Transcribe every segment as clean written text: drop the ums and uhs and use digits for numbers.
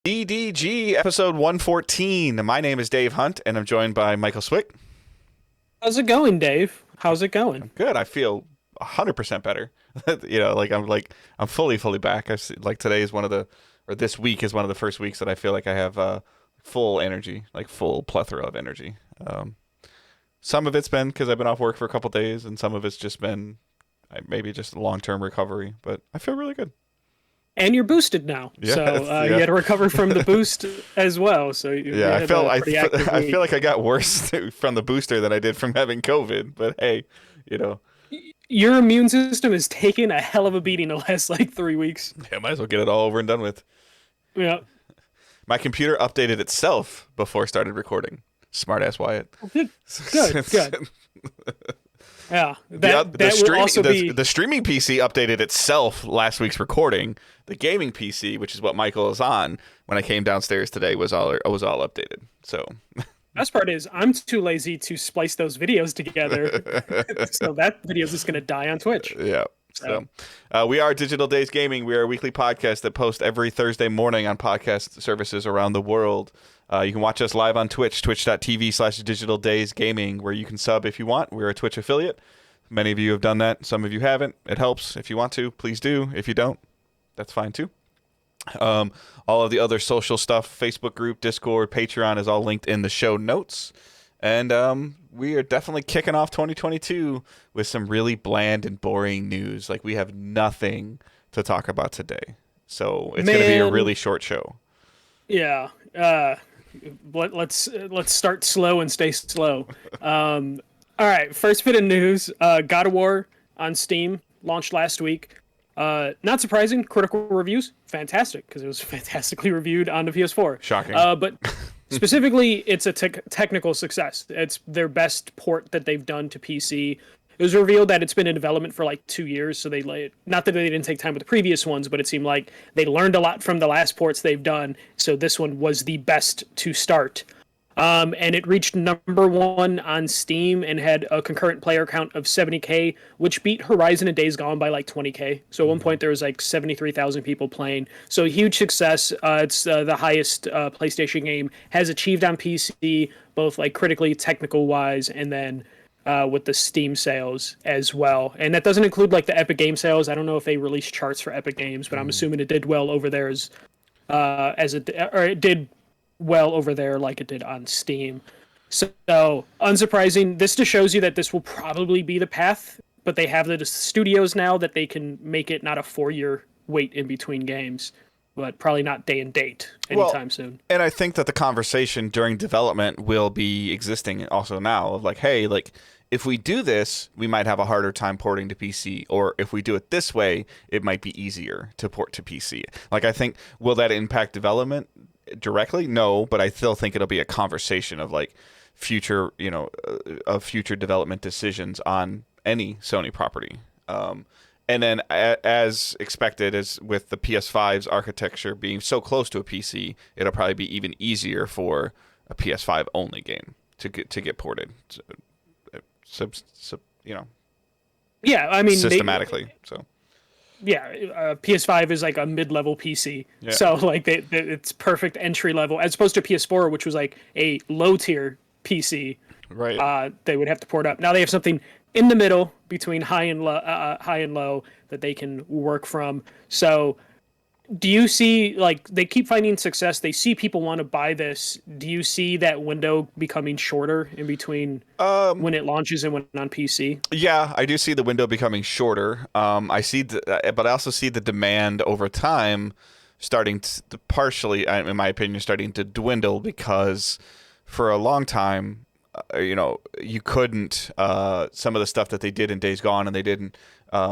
DDG episode 114. My name is Dave Hunt, and I'm joined by Michael Swick. How's it going, Dave? How's it going? Good. I feel 100% better. I'm fully back. Today is this week is one of the first weeks that I feel like I have full energy, like full plethora of energy. Some of it's been because I've been off work for a couple days, and some of it's just been maybe just long-term recovery. But I feel really good. And you're boosted now, Yeah, so yeah. you had to recover from the boost as well. So Yeah, I feel like I got worse from the booster than I did from having COVID. But hey, your immune system has taken a hell of a beating the last 3 weeks. yeah, might as well get it all over and done with. Yeah, My computer updated itself before I started recording. Smart ass Wyatt. good. Yeah, the streaming PC updated itself last week's recording. The gaming PC, which is what Michael is on, when I came downstairs today, was all updated. So best part is I'm too lazy to splice those videos together, so that video is just gonna die on Twitch. Yeah. So we are Digital Days Gaming. We are a weekly podcast that posts every Thursday morning on podcast services around the world. You can watch us live on Twitch, twitch.tv/Digital Days Gaming, where you can sub if you want. We're a Twitch affiliate. Many of you have done that. Some of you haven't. It helps. If you want to, please do. If you don't, that's fine too. All of the other social stuff, Facebook group, Discord, Patreon, is all linked in the show notes. And we are definitely kicking off 2022 with some really bland and boring news. Like, we have nothing to talk about today. So it's going to be a really short show. Yeah. Let's start slow and stay slow. All right, first bit of news. God of War on Steam launched last week. Not surprising, critical reviews, fantastic, because it was fantastically reviewed on the PS4. Shocking. But specifically, it's a technical success. It's their best port that they've done to PC. It was revealed that it's been in development for 2 years, so not that they didn't take time with the previous ones, but it seemed like they learned a lot from the last ports they've done, so this one was the best to start. And it reached #1 on Steam and had a concurrent player count of 70K, which beat Horizon and Days Gone by 20K. So at one point there was 73,000 people playing. So a huge success. It's the highest PlayStation game has achieved on PC, both critically, technical wise, and then with the Steam sales as well. And that doesn't include the Epic Game sales. I don't know if they released charts for Epic Games, but I'm assuming it did well over there it did well over there like it did on Steam. So unsurprising, this just shows you that this will probably be the path, but they have the studios now that they can make it not a 4-year wait in between games, but probably not day and date anytime soon. And I think that the conversation during development will be existing also now of hey, if we do this, we might have a harder time porting to PC, or if we do it this way, it might be easier to port to PC. I think, will that impact development directly? No, but I still think it'll be a conversation of future, of future development decisions on any Sony property. And then, as expected, as with the PS5's architecture being so close to a PC, it'll probably be even easier for a PS5 only game to get ported. Yeah, I mean, systematically. PS5 is a mid-level PC, yeah. So it's perfect entry level, as opposed to PS4, which was a low-tier PC. Right. They would have to port up. Now they have something in the middle between high and low that they can work from. So, do you see they keep finding success? They see people want to buy this. Do you see that window becoming shorter in between when it launches and when on PC? Yeah, I do see the window becoming shorter. I see, but I also see the demand over time starting to partially, in my opinion, starting to dwindle, because for a long time, you couldn't, some of the stuff that they did in Days Gone, and they didn't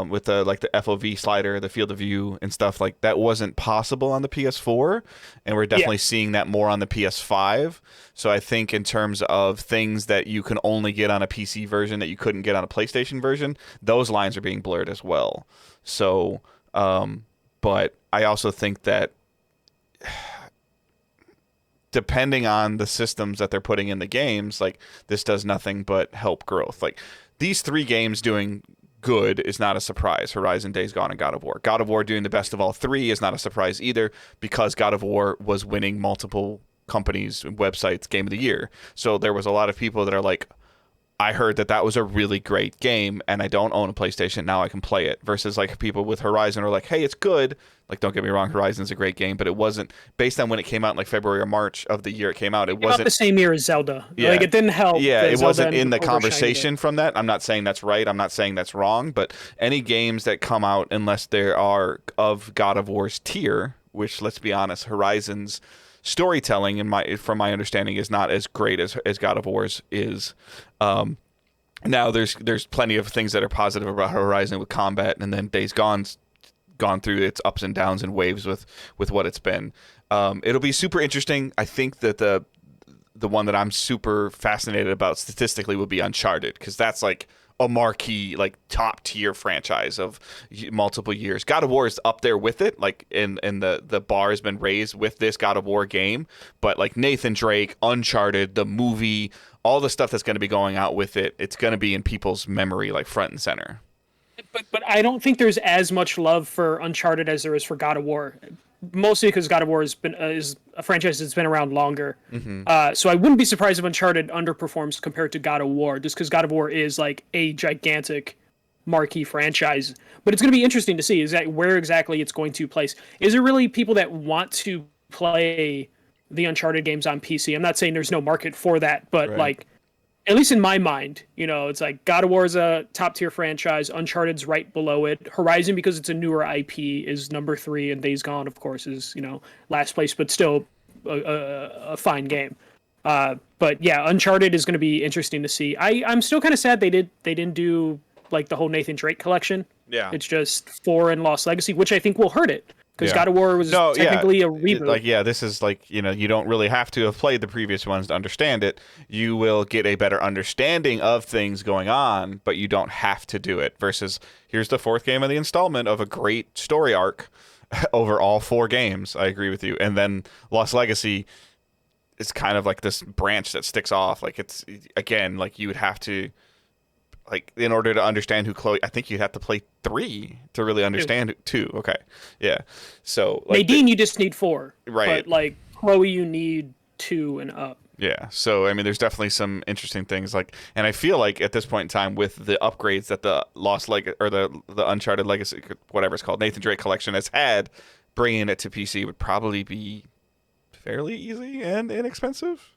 with the the FOV slider, the field of view and stuff, that wasn't possible on the PS4, and we're definitely seeing that more on the PS5. So I think in terms of things that you can only get on a PC version that you couldn't get on a PlayStation version, those lines are being blurred as well. So, but I also think that depending on the systems that they're putting in the games, this does nothing but help growth. These 3 games doing good is not a surprise. Horizon, Days Gone, and God of War. God of War doing the best of all three is not a surprise either, because God of War was winning multiple companies' websites Game of the Year. So there was a lot of people that are like, I heard that was a really great game, and I don't own a PlayStation. Now I can play it. Versus like people with Horizon are like, hey, it's good. Like, don't get me wrong, Horizon's a great game, but it wasn't based on when it came out in like February or March of the year it came out. It wasn't the same year as Zelda. Yeah. Like, it didn't help. Yeah, that it Zelda wasn't in the overshined conversation it. from that. I'm not saying that's right. I'm not saying that's wrong. But any games that come out, unless they are of God of War's tier, which, let's be honest, Horizon's storytelling, from my understanding, is not as great as God of War's is. Now there's plenty of things that are positive about Horizon with combat, and then Days Gone's gone through its ups and downs and waves with what it's been. It'll be super interesting. I think that the one that I'm super fascinated about statistically would be Uncharted, because that's like a marquee, like top tier franchise of multiple years. God of War is up there with it, like and the bar has been raised with this God of War game. But like Nathan Drake, Uncharted, the movie, all the stuff that's going to be going out with it, it's going to be in people's memory, like front and center. But I don't think there's as much love for Uncharted as there is for God of War. Mostly because God of War has been is a franchise that's been around longer. So I wouldn't be surprised if Uncharted underperforms compared to God of War, just because God of War is like a gigantic marquee franchise. But it's going to be interesting to see where exactly it's going to place. Is there really people that want to play the Uncharted games on PC? I'm not saying there's no market for that, but Right. like, at least in my mind, it's like God of War is a top tier franchise. Uncharted's right below it. Horizon, because it's a newer IP, is number 3, and Days Gone, of course, is last place, but still a fine game. But yeah, Uncharted is going to be interesting to see. I'm still kind of sad they didn't do like the whole Nathan Drake collection. Yeah. It's just 4 and Lost Legacy, which I think will hurt it. Because Yeah. God of War was technically a reboot. This is like, you don't really have to have played the previous ones to understand it. You will get a better understanding of things going on, but you don't have to do it. Versus, here's the 4th game of the installment of a great story arc over all 4 games. I agree with you. And then Lost Legacy is kind of like this branch that sticks off. Like, it's, again, like you would have to, like, in order to understand who Chloe, I think you'd have to play 3 to really understand 2. Okay. Yeah. So like Nadine, you just need 4. Right. But like Chloe, you need 2 and up. Yeah. So, I mean, there's definitely some interesting things like, and I feel like at this point in time with the upgrades that the the Uncharted Legacy, whatever it's called, Nathan Drake collection has had, bringing it to PC would probably be fairly easy and inexpensive.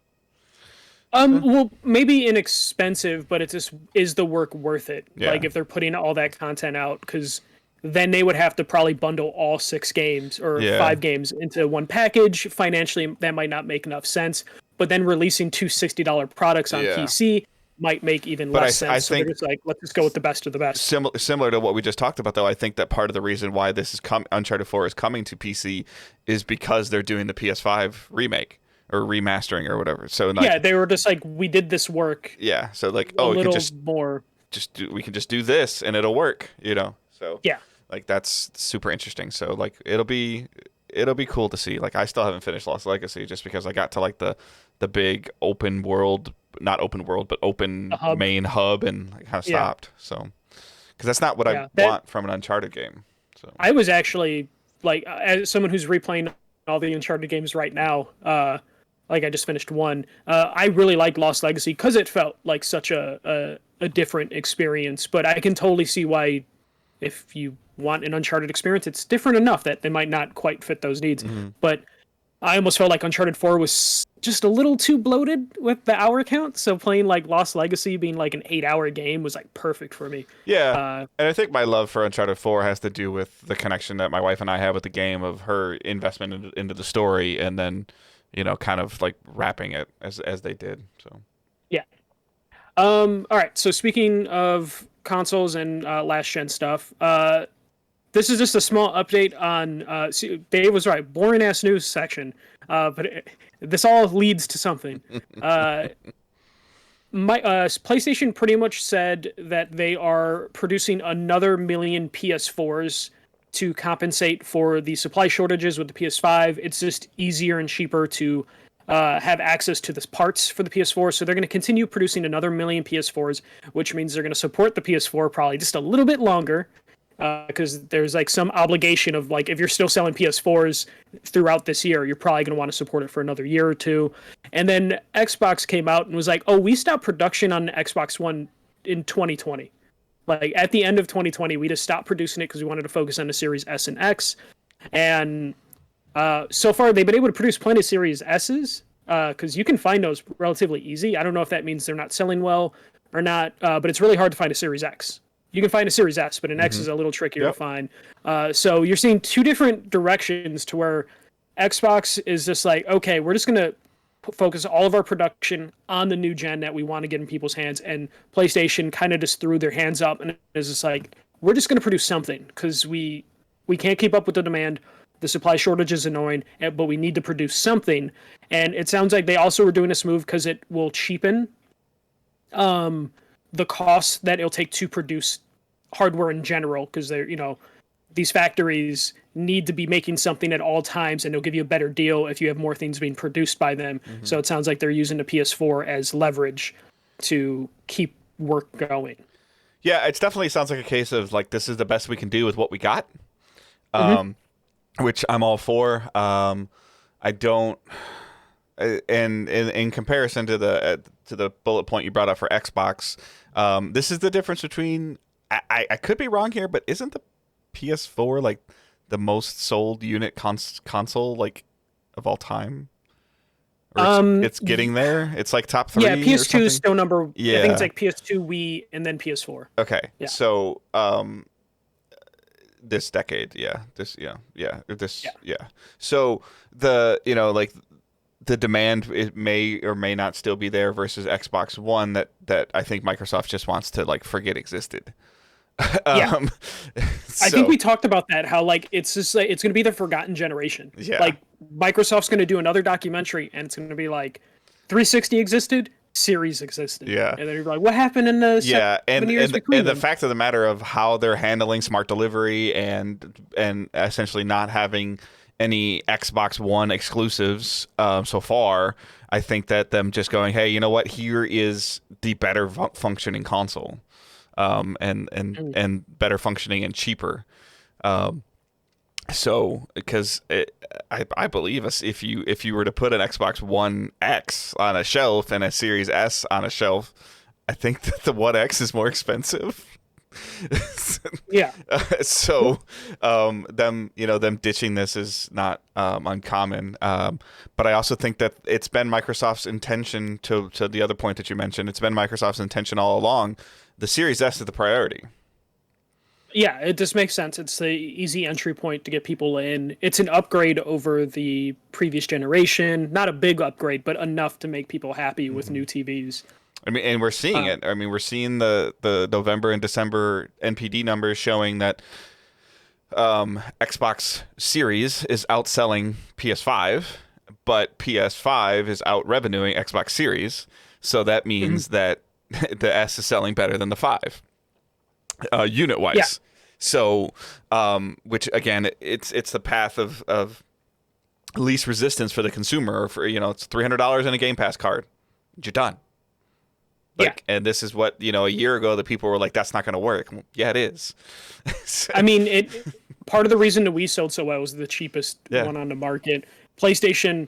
Well, maybe inexpensive, but it's just, is the work worth it? Yeah. Like if they're putting all that content out, because then they would have to probably bundle all 6 games or 5 games into one package. Financially, that might not make enough sense. But then releasing 2 $60 products on PC might make even less sense. I so think they're just like, let's just go with the best of the best. Similar to what we just talked about, though, I think that part of the reason why this is Uncharted 4 is coming to PC is because they're doing the PS5 remake or remastering or whatever. So like, they were just like, we did this work. Yeah. So like, a we little can more. we can just do this and it'll work. So Yeah. like that's super interesting. So like it'll be cool to see. Like I still haven't finished Lost Legacy just because I got to like the big open world, not open world, but open main hub, and I kind of stopped. So because that's not what I want from an Uncharted game. So I was actually like, as someone who's replaying all the Uncharted games right now, like I just finished 1. I really liked Lost Legacy because it felt like such a different experience. But I can totally see why, if you want an Uncharted experience, it's different enough that they might not quite fit those needs. But I almost felt like Uncharted 4 was just a little too bloated with the hour count. So playing like Lost Legacy being like an 8-hour game was like perfect for me. Yeah. And I think my love for Uncharted 4 has to do with the connection that my wife and I have with the game, of her investment into the story, and then, kind of like wrapping it as they did. So yeah. All right. So speaking of consoles and last gen stuff, this is just a small update on. Dave was right. Boring ass news section. But this all leads to something. PlayStation pretty much said that they are producing another million PS4s to compensate for the supply shortages with the PS5. It's just easier and cheaper to have access to the parts for the PS4. So they're going to continue producing another million PS4s, which means they're going to support the PS4 probably just a little bit longer. Because there's like some obligation of like if you're still selling PS4s throughout this year, you're probably going to want to support it for another year or two. And then Xbox came out and was like, "Oh, we stopped production on the Xbox One in 2020. Like at the end of 2020, we just stopped producing it because we wanted to focus on the Series S and X." And so far, they've been able to produce plenty of Series S's because you can find those relatively easy. I don't know if that means they're not selling well or not, but it's really hard to find a Series X. You can find a Series S, but an X is a little trickier to find. So you're seeing two different directions to where Xbox is just like, okay, we're just going to focus all of our production on the new gen that we want to get in people's hands. And PlayStation kind of just threw their hands up and is just like, we're just going to produce something because we can't keep up with the demand. The supply shortage is annoying, but we need to produce something. And it sounds like they also were doing this move because it will cheapen the costs that it'll take to produce hardware in general, because they're, these factories need to be making something at all times, and they'll give you a better deal if you have more things being produced by them. So it sounds like they're using the PS4 as leverage to keep work going. Yeah, it definitely sounds like a case of like this is the best we can do with what we got, which I'm all for. I don't, and in comparison to the bullet point you brought up for Xbox, this is the difference between. I could be wrong here, but isn't the PS4 like the most sold unit console like of all time? Or it's getting there. It's like top 3. Yeah, PS2 is still number. Yeah, I think it's like PS2, Wii, and then PS4. Okay, yeah. So this decade, So the demand it may or may not still be there versus Xbox One that I think Microsoft just wants to like forget existed. I think we talked about that, how like it's just like it's going to be the forgotten generation. Like Microsoft's going to do another documentary and it's going to be like 360 existed, Series existed. And then you're like, what happened in the 7 years between and the fact of the matter of how they're handling smart delivery and essentially not having any Xbox One exclusives so far, I think that them just going, hey, you know what? Here is the better functioning console, and better functioning and cheaper. So because I believe if you were to put an Xbox One X on a shelf and a Series S on a shelf, I think that the One X is more expensive. So them ditching this is not uncommon, but I also think that it's been Microsoft's intention to the other point that you mentioned. It's been Microsoft's intention all along. The Series S is the priority. Yeah, it just makes sense. It's the easy entry point to get people in. It's an upgrade over the previous generation. Not a big upgrade, but enough to make people happy with new TVs. I mean, and we're seeing it. I mean, we're seeing the November and December NPD numbers showing that Xbox Series is outselling PS5, but PS5 is out revenuing Xbox Series. So that means that the S is selling better than the 5, unit wise. Yeah. So, which again, it's the path of least resistance for the consumer. For it's $300 in a Game Pass card. You're done. And this is what, a year ago, the people were like, that's not going to work. Yeah, it is. I mean, part of the reason that we sold so well was the cheapest one on the market. PlayStation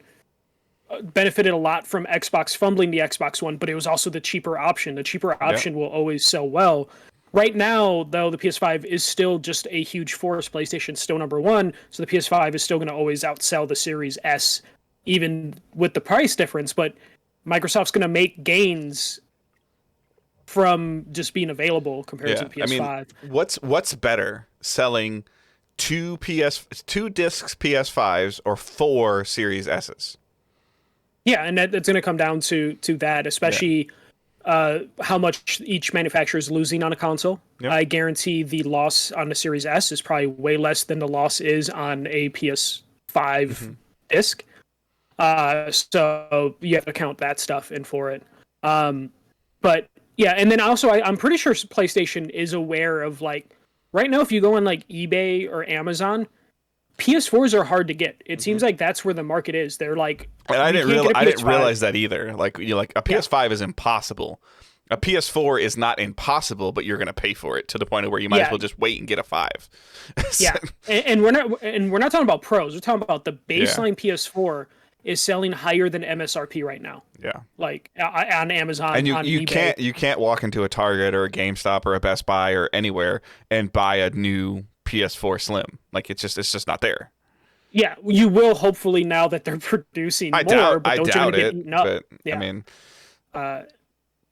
benefited a lot from Xbox fumbling the Xbox One, but it was also the cheaper option. The cheaper option will always sell well. Right now, though, the PS5 is still just a huge force. PlayStation's still number one, so the PS5 is still going to always outsell the Series S, even with the price difference. But Microsoft's going to make gains from just being available compared to the PS5. I mean, what's better, selling two discs PS5s or 4 Series S's? Yeah, and that's going to come down to that, especially how much each manufacturer is losing on a console. Yep. I guarantee the loss on the Series S is probably way less than the loss is on a PS5 disc. So you have to count that stuff in for it. But yeah, and then also I'm pretty sure PlayStation is aware of, like, right now if you go on like eBay or Amazon, PS4s are hard to get. It seems like that's where the market is. They're like, And I you didn't can't real get a I didn't PS5. realize that either. Like like a PS5 is impossible. A PS4 is not impossible, but you're gonna pay for it to the point of where you might as Yeah. well just wait and get a 5. Yeah, and we're not talking about pros. We're talking about the baseline PS4 is selling higher than MSRP right now. Yeah. Like on Amazon, And on you eBay. can't walk into a Target or a GameStop or a Best Buy or anywhere and buy a new PS4 Slim. Like it's just not there. Yeah, you will hopefully now that they're producing more, but I those are doubt going to get it. eaten up. But Yeah. I mean,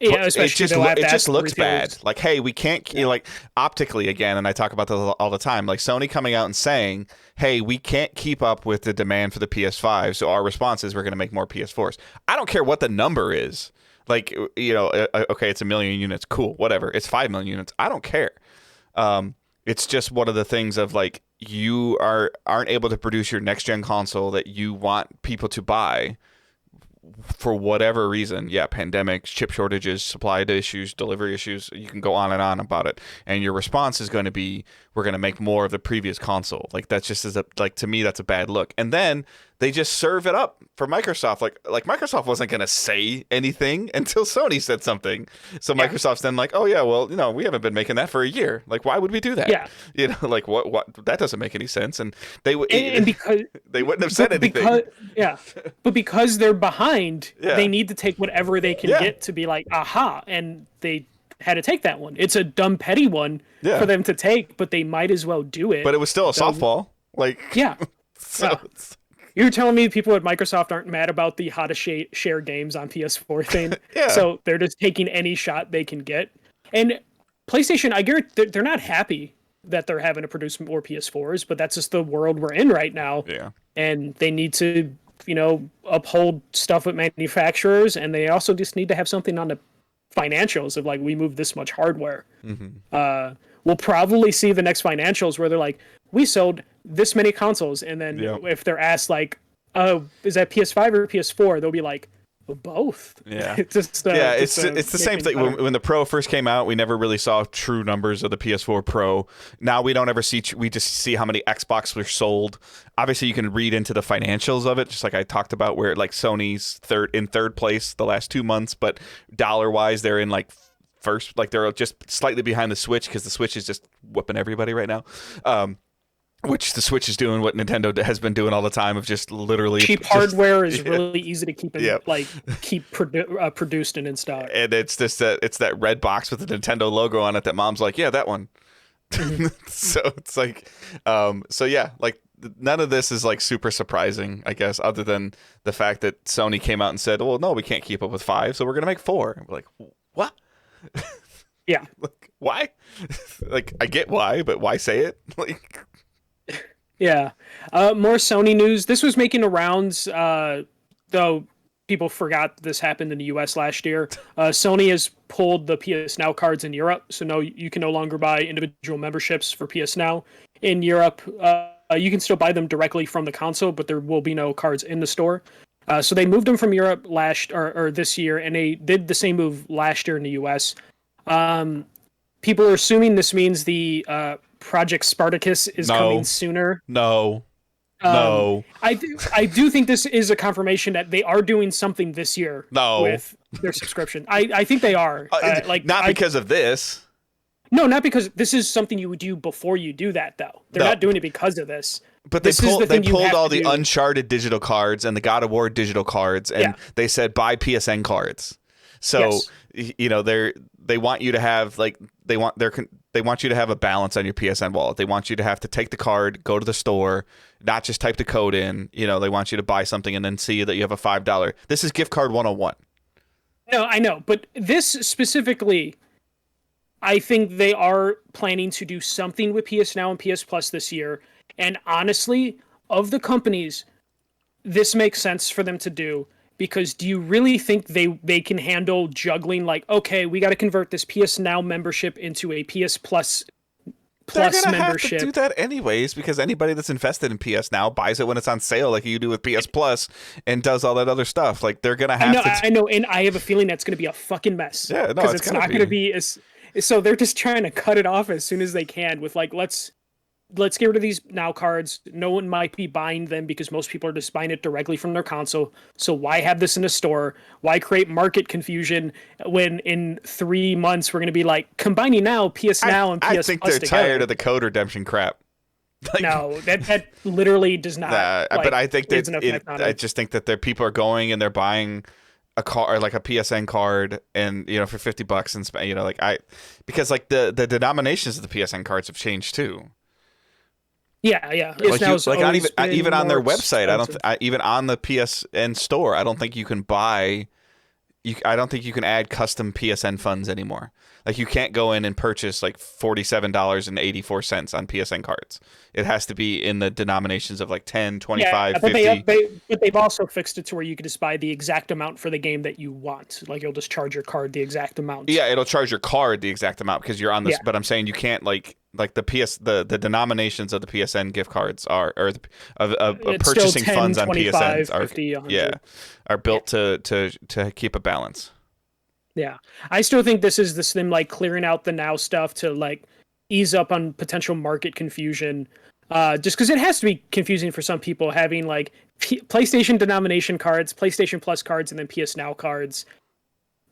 Yeah, especially they'll have to it ask just the looks retailers. bad. Like, hey, we can't like optically again, and I talk about this all the time. Like Sony coming out and saying, "Hey, we can't keep up with the demand for the PS5, so our response is we're going to make more PS4s." I don't care what the number is. Like, okay, it's 1 million units, cool, whatever. It's 5 million units, I don't care. It's just one of the things of like you aren't able to produce your next gen console that you want people to buy. For whatever reason, pandemics, chip shortages, supply issues, delivery issues, you can go on and on about it. And your response is going to be, we're going to make more of the previous console. Like that's just to me, that's a bad look. And then they just serve it up for Microsoft. Like Microsoft wasn't going to say anything until Sony said something. So Microsoft's then like, oh yeah, well, we haven't been making that for a year. Like, why would we do that? Yeah. Like what, that doesn't make any sense. And Because they wouldn't have said anything. But because they're behind, Yeah. they need to take whatever they can get to be like, aha, and they had to take that one. It's a dumb petty one for them to take, but they might as well do it. But it was still a softball. Like so Yeah. You're telling me people at Microsoft aren't mad about the how to share games on PS4 thing? Yeah. So they're just taking any shot they can get. And PlayStation, I guarantee they're not happy that they're having to produce more PS4s, but that's just the world we're in right now. Yeah. And they need to, uphold stuff with manufacturers, and they also just need to have something on the financials of like, we move this much hardware. We'll probably see the next financials where they're like, we sold this many consoles, and then if they're asked like, oh, is that PS5 or PS4, they'll be like, well, both. Yeah. it's the same thing. When the Pro first came out, we never really saw true numbers of the PS4 Pro. Now we don't ever see. We just see how many Xbox were sold. Obviously, you can read into the financials of it, just like I talked about, where like Sony's third place the last 2 months, but dollar wise, they're in like first. Like they're just slightly behind the Switch because the Switch is just whooping everybody right now. Which the Switch is doing what Nintendo has been doing all the time of just literally cheap hardware is really easy to keep produced and in stock. And it's just that red box with the Nintendo logo on it that mom's like, yeah, that one. So it's like, like none of this is like super surprising, I guess, other than the fact that Sony came out and said, well, no, we can't keep up with 5, so we're gonna make 4. And we're like, what? Yeah. Like, why? Like, I get why, but why say it? Like. Yeah. More Sony news. This was making the rounds, though people forgot this happened in the US last year. Sony has pulled the PS Now cards in Europe, so no, you can no longer buy individual memberships for PS Now in Europe. You can still buy them directly from the console, but there will be no cards in the store. So they moved them from Europe this year, and they did the same move last year in the US. People are assuming this means the Project Spartacus is coming sooner. No. I do think this is a confirmation that they are doing something this year with their subscription. I think they are. Not because of this. No, not because this is something you would do before you do that, though. They're not doing it because of this. But they pulled all the Uncharted digital cards and the God of War digital cards, and they said buy PSN cards. So they want you to have they want you to have a balance on your PSN wallet. They want you to have to take the card, go to the store, not just type the code in. They want you to buy something and then see that you have a $5. This is gift card 101. No, I know, but this specifically, I think they are planning to do something with PS Now and PS Plus this year. And honestly, of the companies, this makes sense for them to do. Because do you really think they can handle juggling like, okay, we got to convert this PS Now membership into a PS Plus membership? They're gonna have to do that anyways, because anybody that's invested in PS Now buys it when it's on sale, like you do with PS Plus, and does all that other stuff. Like they're gonna have to. I know, and I have a feeling that's gonna be a fucking mess. Yeah, no, because it's not gonna be as. So they're just trying to cut it off as soon as they can with like, let's let's get rid of these now cards. No one might be buying them because most people are just buying it directly from their console. So why have this in a store? Why create market confusion when in 3 months we're going to be like combining now PS Now and PS I think Plus they're together? tired of the code redemption crap. Like, No, that literally does not. but I think that I it. just think that people are going and they're buying a car, or like a PSN card, and for $50 and because like the denominations of the PSN cards have changed too. Yeah. Like, not even on their website. Expensive. Even on the PSN store, I don't think you can buy. I don't think you can add custom PSN funds anymore. Like, you can't go in and purchase like $47.84 on PSN cards. It has to be in the denominations of like 10, 25, 50. But they've also fixed it to where you can just buy the exact amount for the game that you want. Like, you'll just charge your card the exact amount. Yeah, it'll charge your card the exact amount because you're on this. Yeah. But I'm saying you can't like the denominations of the PSN gift cards are, or of purchasing 10, funds on 25, PSNs 50, are built to keep a balance. Yeah, I still think this is them like clearing out the now stuff to like ease up on potential market confusion. Just because it has to be confusing for some people having like PlayStation denomination cards, PlayStation Plus cards, and then PS Now cards.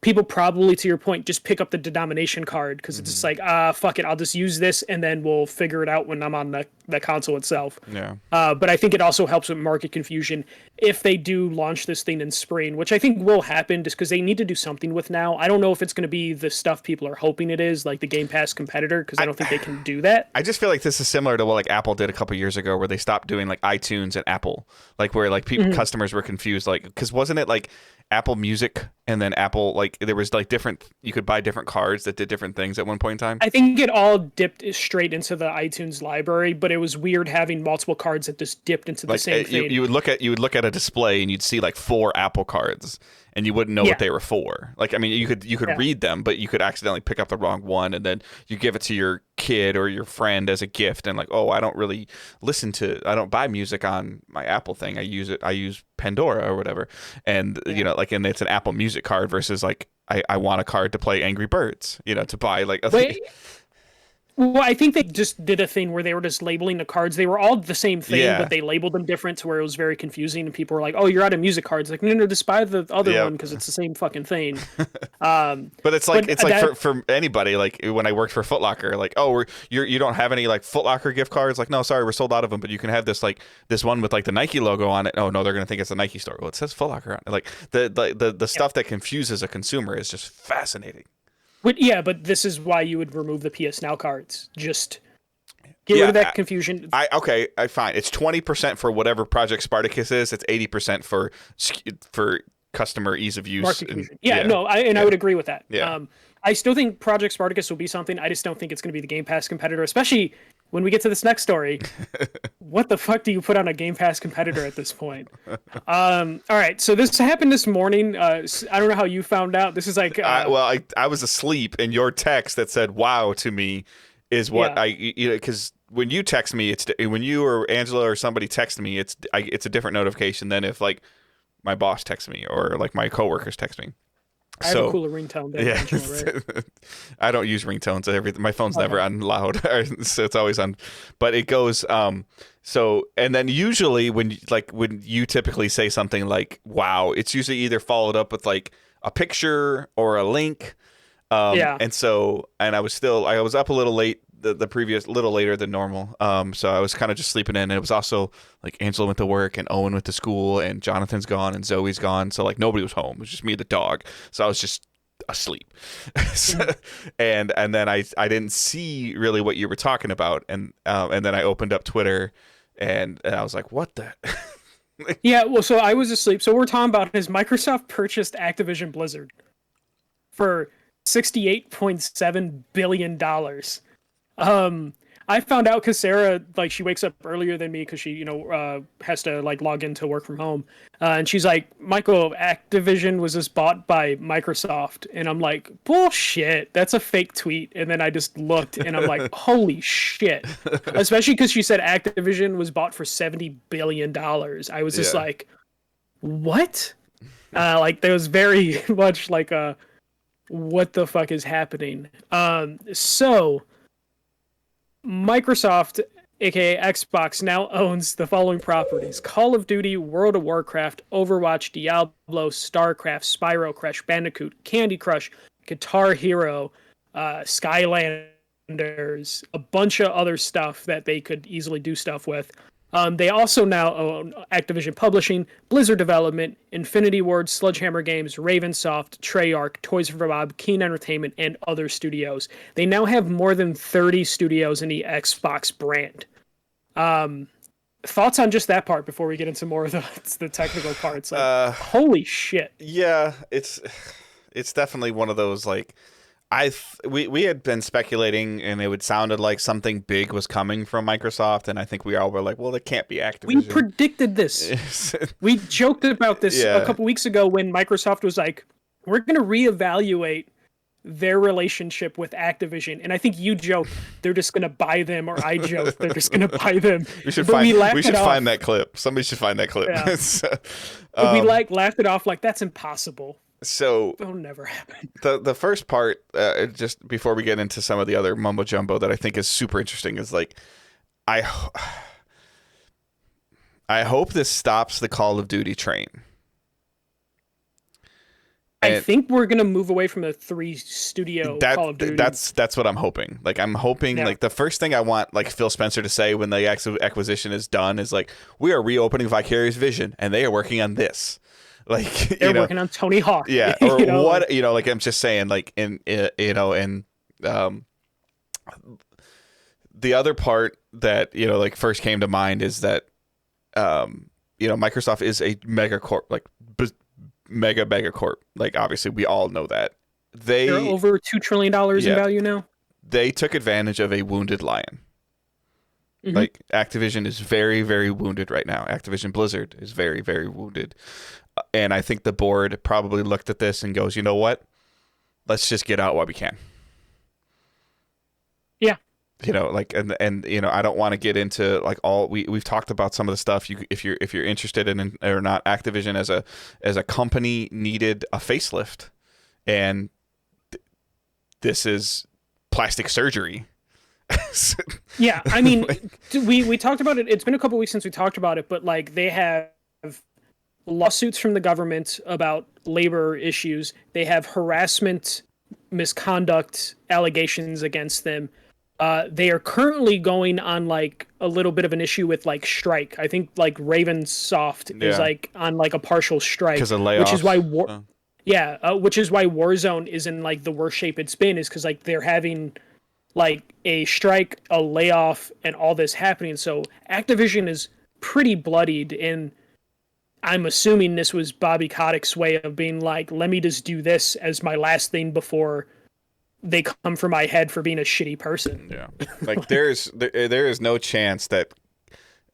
People probably, to your point, just pick up the denomination card because it's just like, fuck it, I'll just use this and then we'll figure it out when I'm on the console itself. Yeah. But I think it also helps with market confusion if they do launch this thing in spring, which I think will happen just because they need to do something with Now. I don't know if it's going to be the stuff people are hoping it is, like the Game Pass competitor, because I don't think they can do that. I just feel like this is similar to what like Apple did a couple years ago, where they stopped doing like iTunes and Apple, like where like people customers were confused, like because wasn't it like Apple Music and then Apple, like there was like you could buy different cards that did different things at one point in time? I think it all dipped straight into the iTunes library, but it was weird having multiple cards that just dipped into the same thing. You would look at a display and you'd see like 4 Apple cards and you wouldn't know what they were for. Like, I mean, you could read them, but you could accidentally pick up the wrong one, and then you give it to your kid or your friend as a gift, and like, oh, I don't buy music on my Apple thing. I use Pandora or whatever. And and it's an Apple Music card versus like I want a card to play Angry Birds, to buy like a Well, I think they just did a thing where they were just labeling the cards. They were all the same thing, but they labeled them different to where it was very confusing. And people were like, "Oh, you're out of music cards." Like, no, just buy the other one because it's the same fucking thing. But it's like for anybody. Like when I worked for Foot Locker, like, oh, you don't have any like Foot Locker gift cards. Like, no, sorry, we're sold out of them. But you can have this one with like the Nike logo on it. Oh no, they're gonna think it's a Nike store. Well, it says Foot Locker on it. Like the stuff that confuses a consumer is just fascinating. But this is why you would remove the PS Now cards. Just get rid of that confusion. Fine. It's 20% for whatever Project Spartacus is. It's 80% for customer ease of use. I would agree with that. Yeah. I still think Project Spartacus will be something. I just don't think it's going to be the Game Pass competitor, especially when we get to this next story. What the fuck do you put on a Game Pass competitor at this point? All right, so this happened this morning. I don't know how you found out. This is like... I was asleep, and your text that said "wow" to me is what because when you text me, when you or Angela or somebody text me, it's a different notification than if like my boss texts me or like my coworkers text me. I have a cooler ringtone than Angela, right? I don't use ringtones. My phone's never on loud, so it's always on. But it goes so, and then usually when you typically say something like "wow," it's usually either followed up with like a picture or a link. And I was up a little late. The previous little later than normal. So I was kind of just sleeping in. And it was also like Angela went to work and Owen went to school and Jonathan's gone and Zoe's gone. So like nobody was home. It was just me and the dog. So I was just asleep. and then I didn't see really what you were talking about. And then I opened up Twitter and I was like, what the? So I was asleep. So we're talking about has Microsoft purchased Activision Blizzard for $68.7 billion. I found out because Sarah, like, she wakes up earlier than me because she, has to like log in to work from home. And she's like, Michael, Activision was just bought by Microsoft. And I'm like, bullshit, that's a fake tweet. And then I just looked and I'm like, holy shit. Especially because she said Activision was bought for $70 billion. I was just like, what? Like, there was very much like what the fuck is happening? So Microsoft aka Xbox, now owns the following properties: Call of Duty, World of Warcraft, Overwatch, Diablo, StarCraft, Spyro, Crash Bandicoot, Candy Crush, Guitar Hero, Skylanders, a bunch of other stuff that they could easily do stuff with. They also now own Activision Publishing, Blizzard Development, Infinity Ward, Sledgehammer Games, Ravensoft, Treyarch, Toys for Bob, Keen Entertainment, and other studios. They now have more than 30 studios in the Xbox brand. Thoughts on just that part before we get into more of the technical parts? Like, holy shit! Yeah, it's definitely one of those like. We had been speculating, and it sounded like something big was coming from Microsoft, and I think we all were like, "Well, it can't be Activision." We predicted this. We joked about this a couple weeks ago when Microsoft was like, "We're going to reevaluate their relationship with Activision," and I think you joked they're just going to buy them, or I joked they're just going to buy them. We should find that clip. Somebody should find that clip. Yeah. We laughed it off like that's impossible. So it'll never happen. The first part, just before we get into some of the other mumbo jumbo that I think is super interesting, is like, I hope this stops the Call of Duty train. I think we're gonna move away from the 3-studio Call of Duty. That's what I'm hoping. Like I'm hoping, like the first thing I want, like Phil Spencer to say when the acquisition is done is like, we are reopening Vicarious Vision, and they are working on this. Like they're working on Tony Hawk. Yeah, or what? Like I'm just saying, like the other part that like first came to mind is that Microsoft is a mega corp, like mega corp. Like obviously we all know that they're over $2 trillion in value now. They took advantage of a wounded lion. Mm-hmm. Like Activision is very, very wounded right now. Activision Blizzard is very, very wounded. And I think the board probably looked at this and goes, you know what? Let's just get out while we can. Yeah. And I don't want to get into like we've talked about some of the stuff. If you're interested in or not, Activision as a company needed a facelift, and this is plastic surgery. Yeah, I mean, we talked about it. It's been a couple weeks since we talked about it, but like they have lawsuits from the government about labor issues. They have harassment, misconduct allegations against them. They are currently going on like a little bit of an issue with like strike. I think like Ravensoft is like on like a partial strike because of layoffs. Which is why which is why Warzone is in like the worst shape it's been, is because like they're having like a strike, a layoff, and all this happening. So Activision is pretty bloodied, and I'm assuming this was Bobby Kotick's way of being like, let me just do this as my last thing before they come for my head for being a shitty person. Yeah, like there is no chance that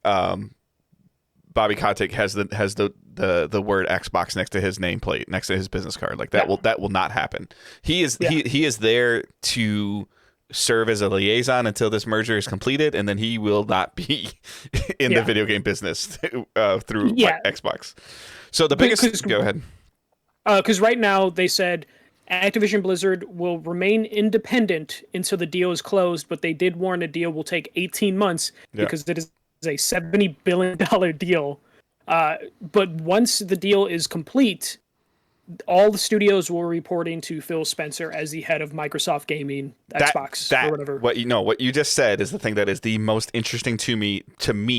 Bobby Kotick has the word Xbox next to his nameplate, next to his business card. Like that will not happen. He is there to serve as a liaison until this merger is completed, and then he will not be in the video game business through Xbox. So the biggest... Go ahead. Because right now they said Activision Blizzard will remain independent until the deal is closed, but they did warn the deal will take 18 months because it is a $70 billion deal. But once the deal is complete, all the studios will reporting to Phil Spencer as the head of Microsoft Gaming, Xbox, or whatever. What you just said is the thing that is the most interesting to me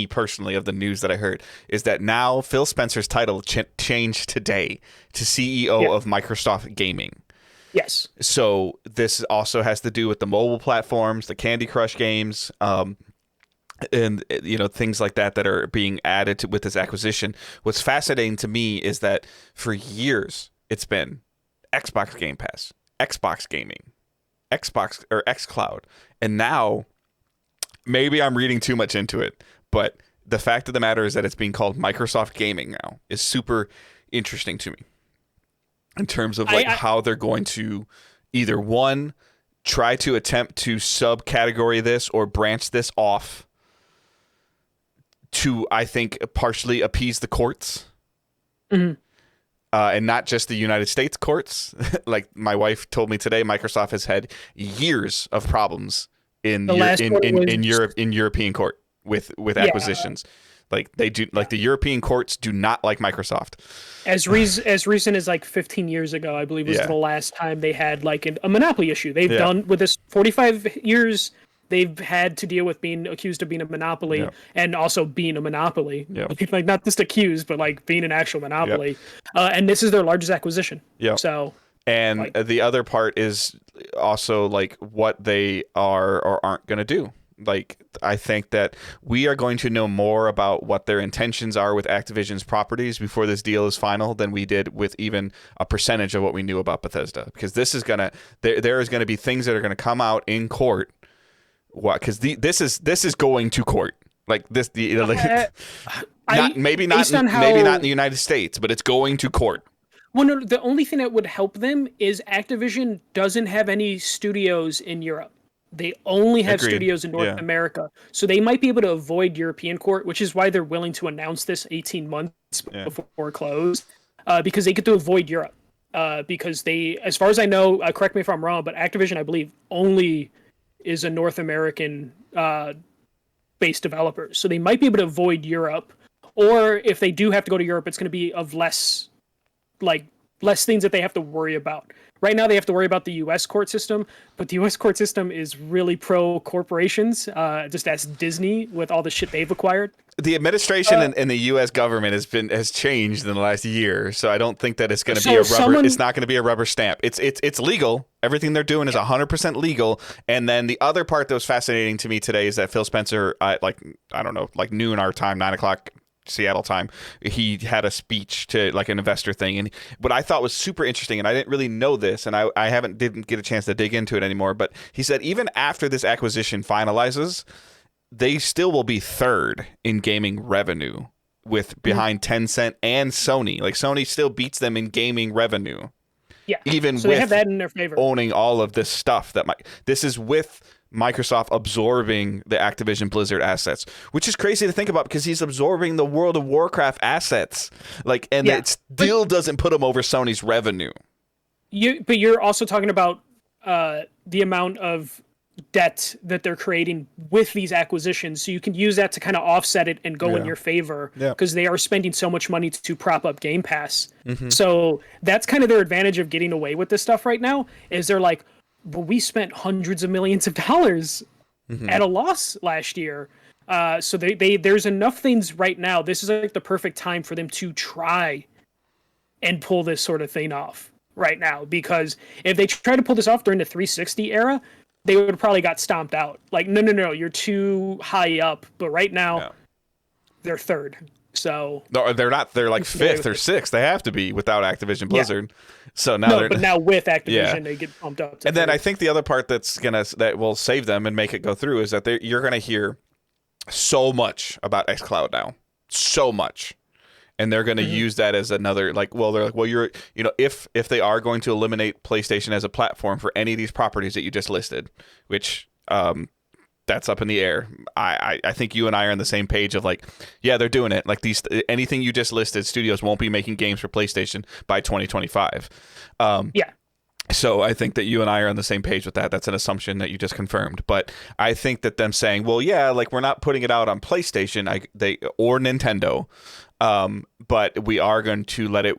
personally of the news that I heard, is that now Phil Spencer's title changed today to CEO of Microsoft Gaming. Yes. So this also has to do with the mobile platforms, the Candy Crush games, and things like that are being added with this acquisition. What's fascinating to me is that for years it's been Xbox Game Pass, Xbox Gaming, Xbox or xCloud, and now maybe I'm reading too much into it, but the fact of the matter is that it's being called Microsoft Gaming now is super interesting to me in terms of like how they're going to either one, try to attempt to subcategory this or branch this off to, I think, partially appease the courts. Mm-hmm. And not just the United States courts. Like my wife told me today, Microsoft has had years of problems in European court with Yeah. acquisitions. Like they do, like the European courts do not like Microsoft. As recent as like 15 years ago, I believe was Yeah. the last time they had like a monopoly issue. They've Yeah. done with this 45 years. They've had to deal with being accused of being a monopoly Yeah. and also being a monopoly. Yeah. Like not just accused, but like being an actual Yeah. monopoly. And this is their largest acquisition. Yeah. So And like, the other part is also like what they are or aren't going to do. Like, I think that we are going to know more about what their intentions are with Activision's properties before this deal is final than we did with even a percentage of what we knew about Bethesda. Because this is going to, there is going to be things that are going to come out in court. What? Because this is going to court. Like this, maybe not in the United States, but it's going to court. Well, no, the only thing that would help them is Activision doesn't have any studios in Europe. They only have Agreed. studios in North America. So they might be able to avoid European court, which is why they're willing to announce this 18 months before close, because they get to avoid Europe. Because they, as far as I know, correct me if I'm wrong, but Activision, I believe, only is a North American based developer. So they might be able to avoid Europe. Or if they do have to go to Europe, it's going to be of less things that they have to worry about. Right now, they have to worry about the U.S. court system, but the U.S. court system is really pro corporations. Just ask Disney with all the shit they've acquired. The administration in the U.S. government has changed in the last year, so I don't think that it's going to be a rubber. It's not going to be a rubber stamp. It's legal. Everything they're doing is 100% legal. And then the other part that was fascinating to me today is that Phil Spencer, I don't know, like noon our time, 9:00. Seattle time, he had a speech to like an investor thing, and what I thought was super interesting, and I didn't really know this, and I didn't get a chance to dig into it anymore, but he said even after this acquisition finalizes, they still will be third in gaming revenue with behind Tencent and Sony. Like Sony still beats them in gaming revenue. Yeah, even so with they have that in their favor. Owning all of this stuff this is with Microsoft absorbing the Activision Blizzard assets, which is crazy to think about because he's absorbing the World of Warcraft assets, it still doesn't put him over Sony's revenue. But you're also talking about the amount of debt that they're creating with these acquisitions, so you can use that to kind of offset it and go in your favor because they are spending so much money to prop up Game Pass. Mm-hmm. So that's kind of their advantage of getting away with this stuff right now. Is they're like, but we spent hundreds of millions of dollars at a loss last year. So there's enough things right now. This is like the perfect time for them to try and pull this sort of thing off right now. Because if they try to pull this off during the 360 era, they would have probably got stomped out. Like, no, you're too high up. But right now, they're third. So no, they're not. They're like fifth or sixth. They have to be without Activision Blizzard. So now, but now with Activision, they get pumped up. And then I think the other part that will save them and make it go through is that you're gonna hear so much about xCloud now, so much, and they're gonna use that as another if they are going to eliminate PlayStation as a platform for any of these properties that you just listed, which that's up in the air. I think you and I are on the same page of they're doing it. Like anything you just listed, studios won't be making games for PlayStation by 2025. So I think that you and I are on the same page with that. That's an assumption that you just confirmed. But I think that them saying, well, we're not putting it out on PlayStation or Nintendo. But we are going to let it,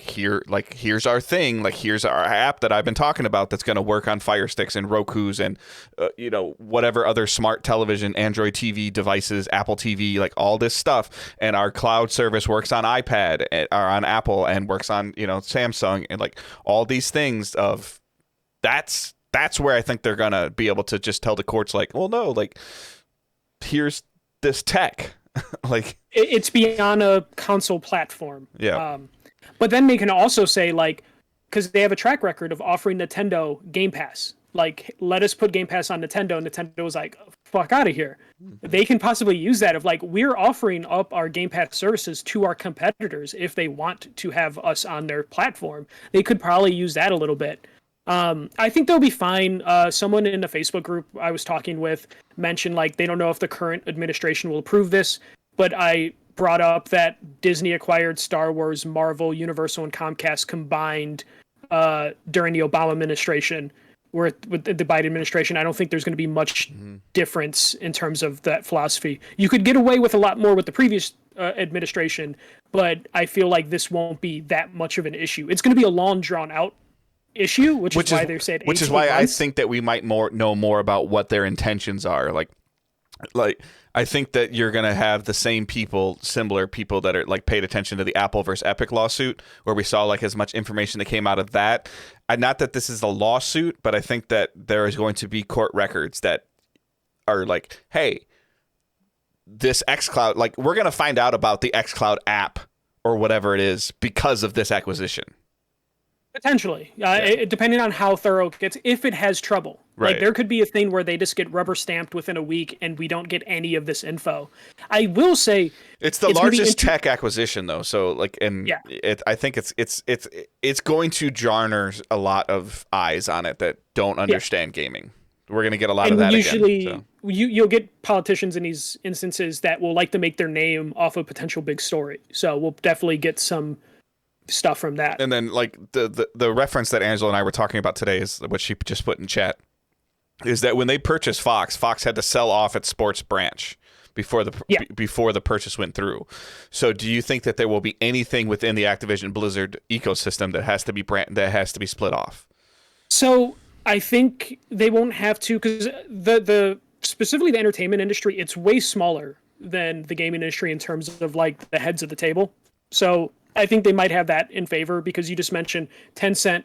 here's our thing, here's our app that I've been talking about that's going to work on Fire Sticks and Rokus and, whatever other smart television, Android TV devices, Apple TV, all this stuff. And our cloud service works on iPad or on Apple and works on, Samsung and all these things of that's where I think they're going to be able to just tell the courts here's this tech. It's beyond a console platform. But then they can also say because they have a track record of offering Nintendo Game Pass, let us put Game Pass on Nintendo, and Nintendo was like, fuck out of here. They can possibly use that of we're offering up our Game Pass services to our competitors if they want to have us on their platform. They could probably use that a little bit. I think they'll be fine. Someone in the Facebook group I was talking with mentioned they don't know if the current administration will approve this, but I brought up that Disney acquired Star Wars, Marvel, Universal, and Comcast combined during the Obama administration, with the Biden administration, I don't think there's going to be much difference in terms of that philosophy. You could get away with a lot more with the previous administration, but I feel like this won't be that much of an issue. It's going to be a long, drawn out issue, which is why they're saying 18 which is why months. I think that we might know more about what their intentions are. Like I think that you're going to have the same similar people that are like paid attention to the Apple versus Epic lawsuit, where we saw like as much information that came out of that. Not that this is a lawsuit, but I think that there is going to be court records that are like, hey, this xCloud, like we're going to find out about the xCloud app or whatever it is because of this acquisition. Potentially, depending on how thorough it gets, if it has trouble. Right. Like there could be a thing where they just get rubber stamped within a week and we don't get any of this info. I will say it's the largest tech acquisition though. So like, and I think it's going to garner a lot of eyes on it that don't understand gaming. We're going to get a lot of that usually, again. So. You'll get politicians in these instances that will like to make their name off a potential big story. So we'll definitely get some stuff from that. And then like the reference that Angela and I were talking about today is what she just put in chat, is that when they purchased Fox had to sell off its sports branch before the purchase went through. So do you think that there will be anything within the Activision Blizzard ecosystem that has to be split off? So I think they won't have to, because the specifically the entertainment industry, it's way smaller than the gaming industry in terms of like the heads of the table. So I think they might have that in favor, because you just mentioned Tencent,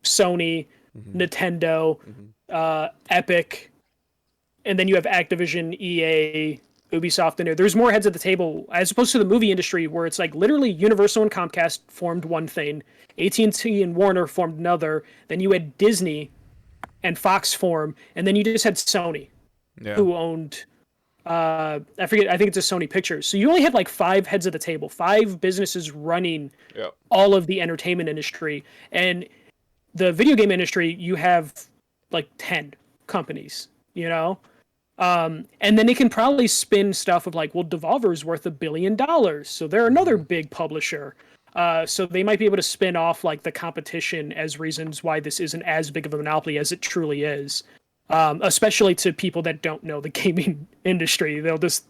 Sony, Nintendo, Epic, and then you have Activision, EA, Ubisoft in there. There's more heads at the table as opposed to the movie industry, where it's like literally Universal and Comcast formed one thing, AT&T and Warner formed another, then you had Disney and Fox form, and then you just had Sony, who owned I think it's a Sony Pictures. So you only had like 5 heads of the table, 5 businesses running all of the entertainment industry. And the video game industry, you have like 10 companies, you know? And then they can probably spin stuff of like, well, Devolver's worth $1 billion, so they're another big publisher. So they might be able to spin off like the competition as reasons why this isn't as big of a monopoly as it truly is. Especially to people that don't know the gaming industry. They'll just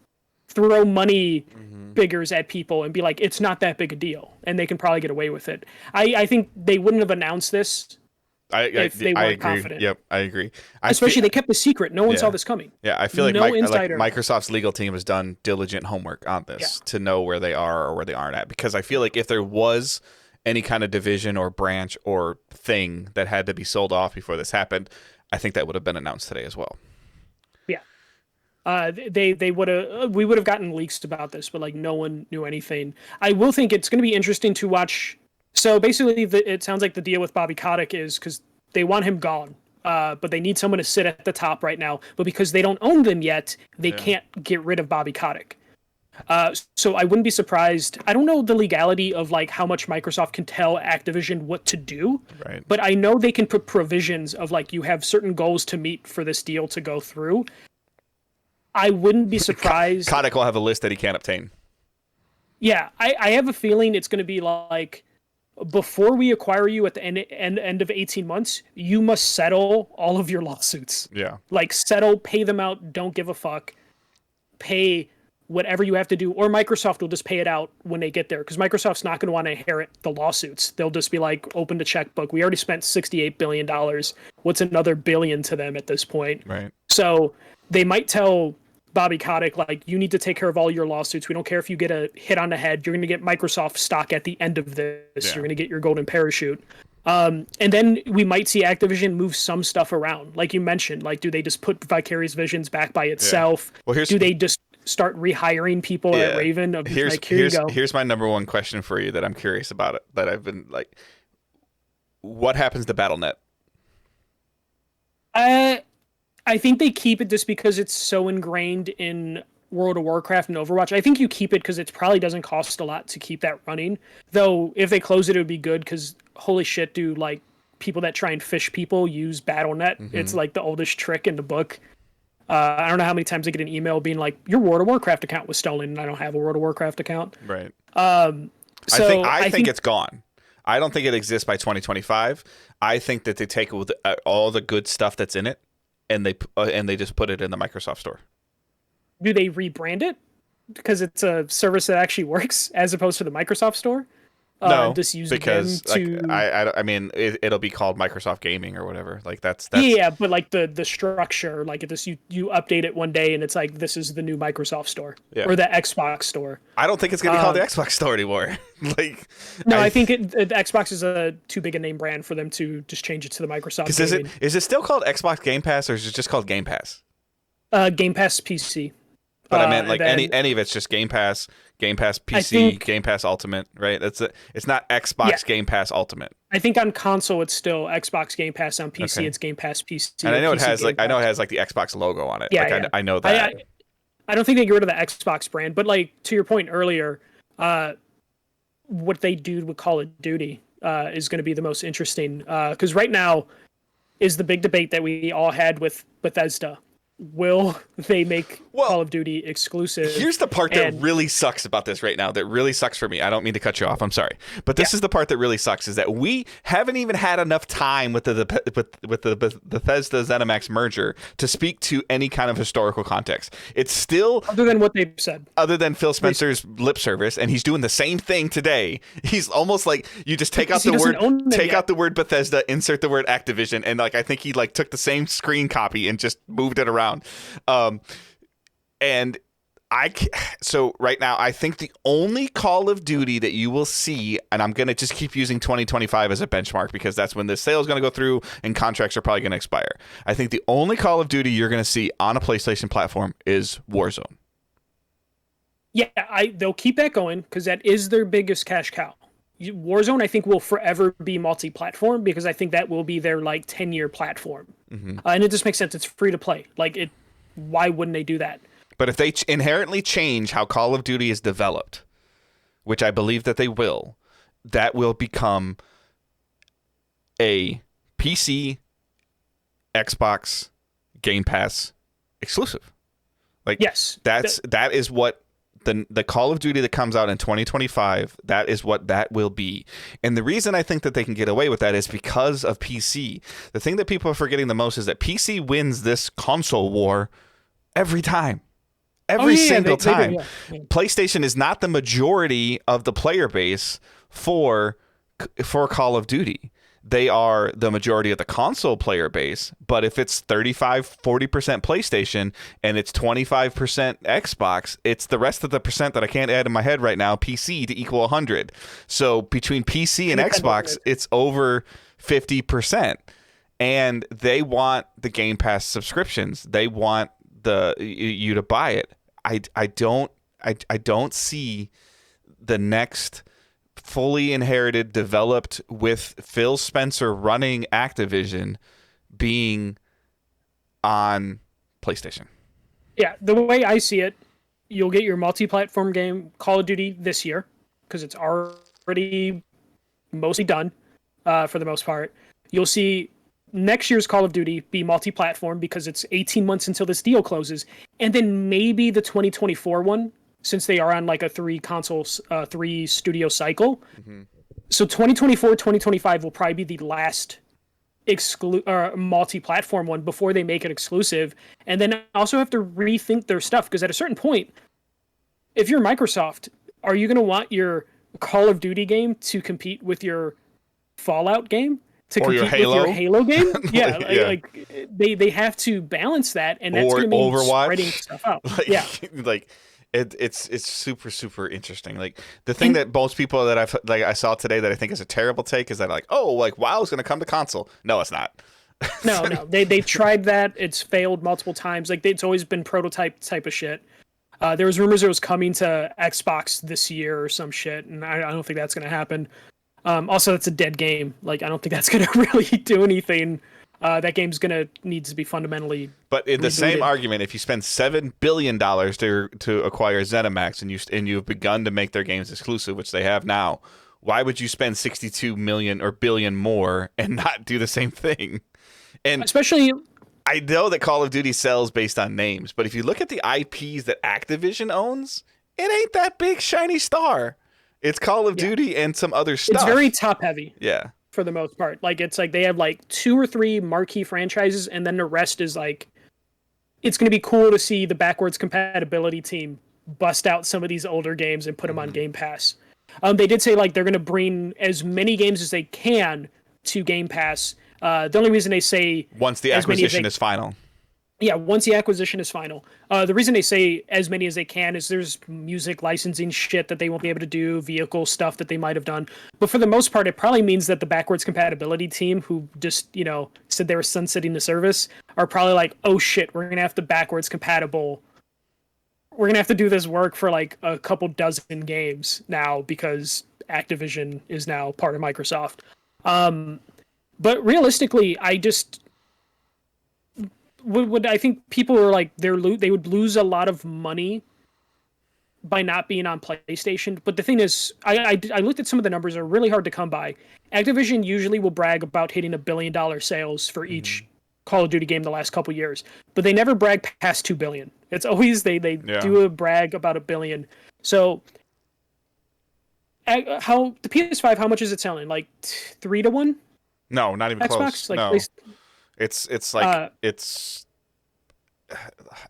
throw money figures at people and be like, it's not that big a deal. And they can probably get away with it. I think they wouldn't have announced this if they weren't confident. Yep, I agree. Especially they kept the secret. No one saw this coming. Yeah, I feel like, like Microsoft's legal team has done diligent homework on this to know where they are or where they aren't at. Because I feel like if there was any kind of division or branch or thing that had to be sold off before this happened, I think that would have been announced today as well. Yeah. We would have gotten leaks about this, but like no one knew anything. I will think it's going to be interesting to watch. So basically it sounds like the deal with Bobby Kotick is because they want him gone. But they need someone to sit at the top right now. But because they don't own them yet, they can't get rid of Bobby Kotick. So I wouldn't be surprised. I don't know the legality of like how much Microsoft can tell Activision what to do, right? But I know they can put provisions of like you have certain goals to meet for this deal to go through. I wouldn't be surprised. Kotick will have a list that he can't obtain. Yeah, I have a feeling it's going to be like before we acquire you at the end of 18 months, you must settle all of your lawsuits. Yeah, like settle, pay them out, don't give a fuck, pay whatever you have to do, or Microsoft will just pay it out when they get there, because Microsoft's not going to want to inherit the lawsuits. They'll just be like, open the checkbook. We already spent $68 billion. What's another billion to them at this point? Right. So they might tell Bobby Kotick, like, you need to take care of all your lawsuits. We don't care if you get a hit on the head. You're going to get Microsoft stock at the end of this. Yeah. You're going to get your golden parachute. And then we might see Activision move some stuff around. Like you mentioned, like, do they just put Vicarious Visions back by itself? Yeah. Well, do they just start rehiring people at Raven? Here you go. Here's my number one question for you that I'm curious about it, that I've been like, what happens to BattleNet? I think they keep it just because it's so ingrained in World of Warcraft and Overwatch. I think you keep it because it probably doesn't cost a lot to keep that running. Though if they close it, it would be good, because holy shit, dude, like people that try and fish people use BattleNet. Mm-hmm. It's like the oldest trick in the book. I don't know how many times I get an email being like, your World of Warcraft account was stolen, and I don't have a World of Warcraft account. Right. So I think it's gone. I don't think it exists by 2025. I think that they take all the good stuff that's in it and they just put it in the Microsoft Store. Do they rebrand it because it's a service that actually works as opposed to the Microsoft Store? No, Just use because them like to I mean it'll be called Microsoft Gaming or whatever. Like that's yeah, but like the structure, like this you update it one day and it's like this is the new Microsoft Store or the Xbox Store. I don't think it's gonna be called the Xbox Store anymore. Like no, I think Xbox is a too big a name brand for them to just change it to the Microsoft. Is it still called Xbox Game Pass or is it just called Game Pass? Game Pass PC. But I meant like any of it's just Game Pass PC, Game Pass Ultimate, right? It's not Xbox Game Pass Ultimate. I think on console it's still Xbox Game Pass. On PC it's Game Pass PC. And I know it has like the Xbox logo on it. Yeah, like, yeah. I know that. I don't think they get rid of the Xbox brand, but like to your point earlier, what they do with Call of Duty is going to be the most interesting because right now is the big debate that we all had with Bethesda. Will they make Call of Duty exclusive? Here's the part that really sucks about this right now. That really sucks for me. I don't mean to cut you off. I'm sorry, but this is the part that really sucks. Is that we haven't even had enough time with the Bethesda ZeniMax merger to speak to any kind of historical context. It's still other than what they've said. Other than Phil Spencer's lip service, and he's doing the same thing today. He's almost like you just take out the word Bethesda, insert the word Activision, and like I think he like took the same screen copy and just moved it around. And so right now, I think the only Call of Duty that you will see, and I'm going to just keep using 2025 as a benchmark because that's when the sale is going to go through and contracts are probably going to expire. I think the only Call of Duty you're going to see on a PlayStation platform is Warzone. Yeah, they'll keep that going because that is their biggest cash cow. Warzone, I think, will forever be multi-platform because I think that will be their like 10-year platform, and it just makes sense. It's free to play. Like it, why wouldn't they do that? But if they inherently change how Call of Duty is developed, which I believe that they will, that will become a PC, Xbox, Game Pass exclusive. Like yes, that is what. The Call of Duty that comes out in 2025, that is what that will be. And the reason I think that they can get away with that is because of PC. The thing that people are forgetting the most is that PC wins this console war every time. Every single time. PlayStation is not the majority of the player base for Call of Duty. They are the majority of the console player base, but if it's 35-40% PlayStation and it's 25% Xbox, it's the rest of the percent that I can't add in my head right now, PC, to equal 100. So between PC and Xbox, it's over 50%. And they want the Game Pass subscriptions. They want you to buy it. I don't see the next fully inherited, developed with Phil Spencer running Activision being on PlayStation. Yeah, the way I see it, you'll get your multi-platform game Call of Duty this year because it's already mostly done for the most part. You'll see next year's Call of Duty be multi-platform because it's 18 months until this deal closes. And then maybe the 2024 one, since they are on like a 3 studio cycle. So 2024, 2025 will probably be the last multi-platform one before they make it exclusive. And then also have to rethink their stuff because at a certain point, if you're Microsoft, are you going to want your Call of Duty game to compete with your Fallout game? To or compete your with your Halo game? Yeah, like they have to balance that, and that's going to mean Overwatch. Spreading stuff out. It's super interesting. Like the thing that most people that I saw today that I think is a terrible take is that like, oh, like WoW is going to come to console. No, it's not. No. They tried that. It's failed multiple times. Like it's always been prototype type of shit. There was rumors it was coming to Xbox this year or some shit, and I don't think that's going to happen. Also, it's a dead game. Like I don't think that's going to really do anything. That game's gonna need to be fundamentally. But in the same argument, if you spend $7 billion to acquire ZeniMax and you've begun to make their games exclusive, which they have now, why would you spend 62 million or billion more and not do the same thing? And especially, I know that Call of Duty sells based on names, but if you look at the IPs that Activision owns, it ain't that big shiny star. It's Call of Yeah. Duty and some other It's stuff. very top heavy Yeah. for the most part. Like it's like they have like 2 or 3 marquee franchises, and then the rest is like it's going to be cool to see the backwards compatibility team bust out some of these older games and put them on Game Pass. They did say like they're going to bring as many games as they can to Game Pass. The only reason they say Once the as many as acquisition they is final. yeah, once the acquisition is final. The reason they say as many as they can is there's music licensing shit that they won't be able to do, vehicle stuff that they might have done. But for the most part, it probably means that the backwards compatibility team who just, said they were sunsetting the service are probably like, oh shit, we're going to have to backwards compatible. We're going to have to do this work for like a couple dozen games now because Activision is now part of Microsoft. But realistically, I just would I think people are like they would lose a lot of money by not being on PlayStation. But the thing is, I looked at some of the numbers; are really hard to come by. Activision usually will brag about hitting $1 billion sales for each Call of Duty game the last couple years, but they never brag past 2 billion. It's always they do a brag about $1 billion. So how the PS5? How much is it selling? Like 3-1? No, not even Xbox? close. Like no. It's like it's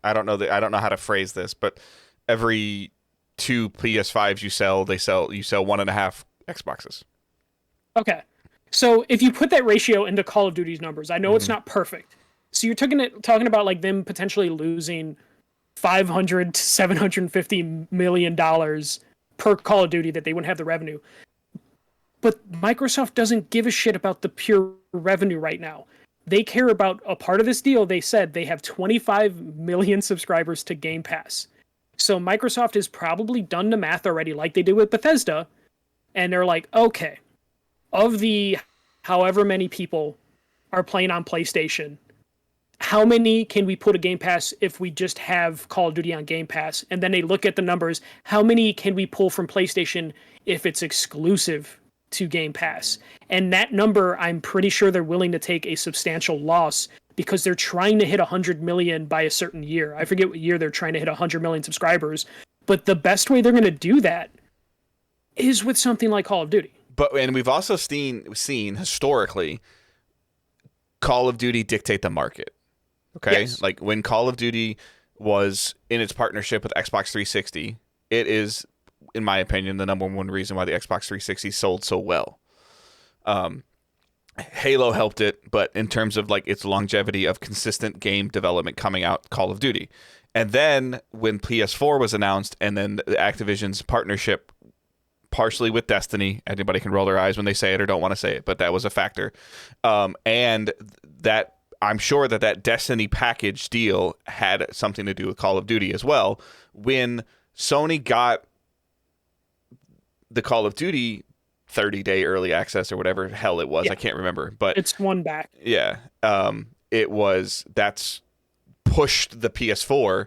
I don't know how to phrase this, but every 2 PS5s you sell 1.5 Xboxes. Okay. So if you put that ratio into Call of Duty's numbers, I know it's not perfect. So you're talking about like them potentially losing $500 to $750 million per Call of Duty that they wouldn't have the revenue. But Microsoft doesn't give a shit about the pure revenue right now. They care about a part of this deal. They said they have 25 million subscribers to Game Pass. So Microsoft has probably done the math already, like they did with Bethesda. And they're like, okay, of the however many people are playing on PlayStation, how many can we put a Game Pass if we just have Call of Duty on Game Pass? And then they look at the numbers. How many can we pull from PlayStation if it's exclusive to Game Pass? And that number, I'm pretty sure they're willing to take a substantial loss because they're trying to hit 100 million by a certain year. I forget what year they're trying to hit 100 million subscribers. But the best way they're going to do that is with something like Call of Duty. And we've also seen historically Call of Duty dictate the market. Okay? Yes. Like when Call of Duty was in its partnership with Xbox 360, it is, in my opinion, the number one reason why the Xbox 360 sold so well. Halo helped it, but in terms of like its longevity of consistent game development coming out, Call of Duty. And then when PS4 was announced, and then the Activision's partnership partially with Destiny, anybody can roll their eyes when they say it or don't want to say it, but that was a factor. And that I'm sure that Destiny package deal had something to do with Call of Duty as well. When Sony got the Call of Duty 30-day early access or whatever hell it was, I can't remember, but it's one back. Yeah, that's pushed the PS4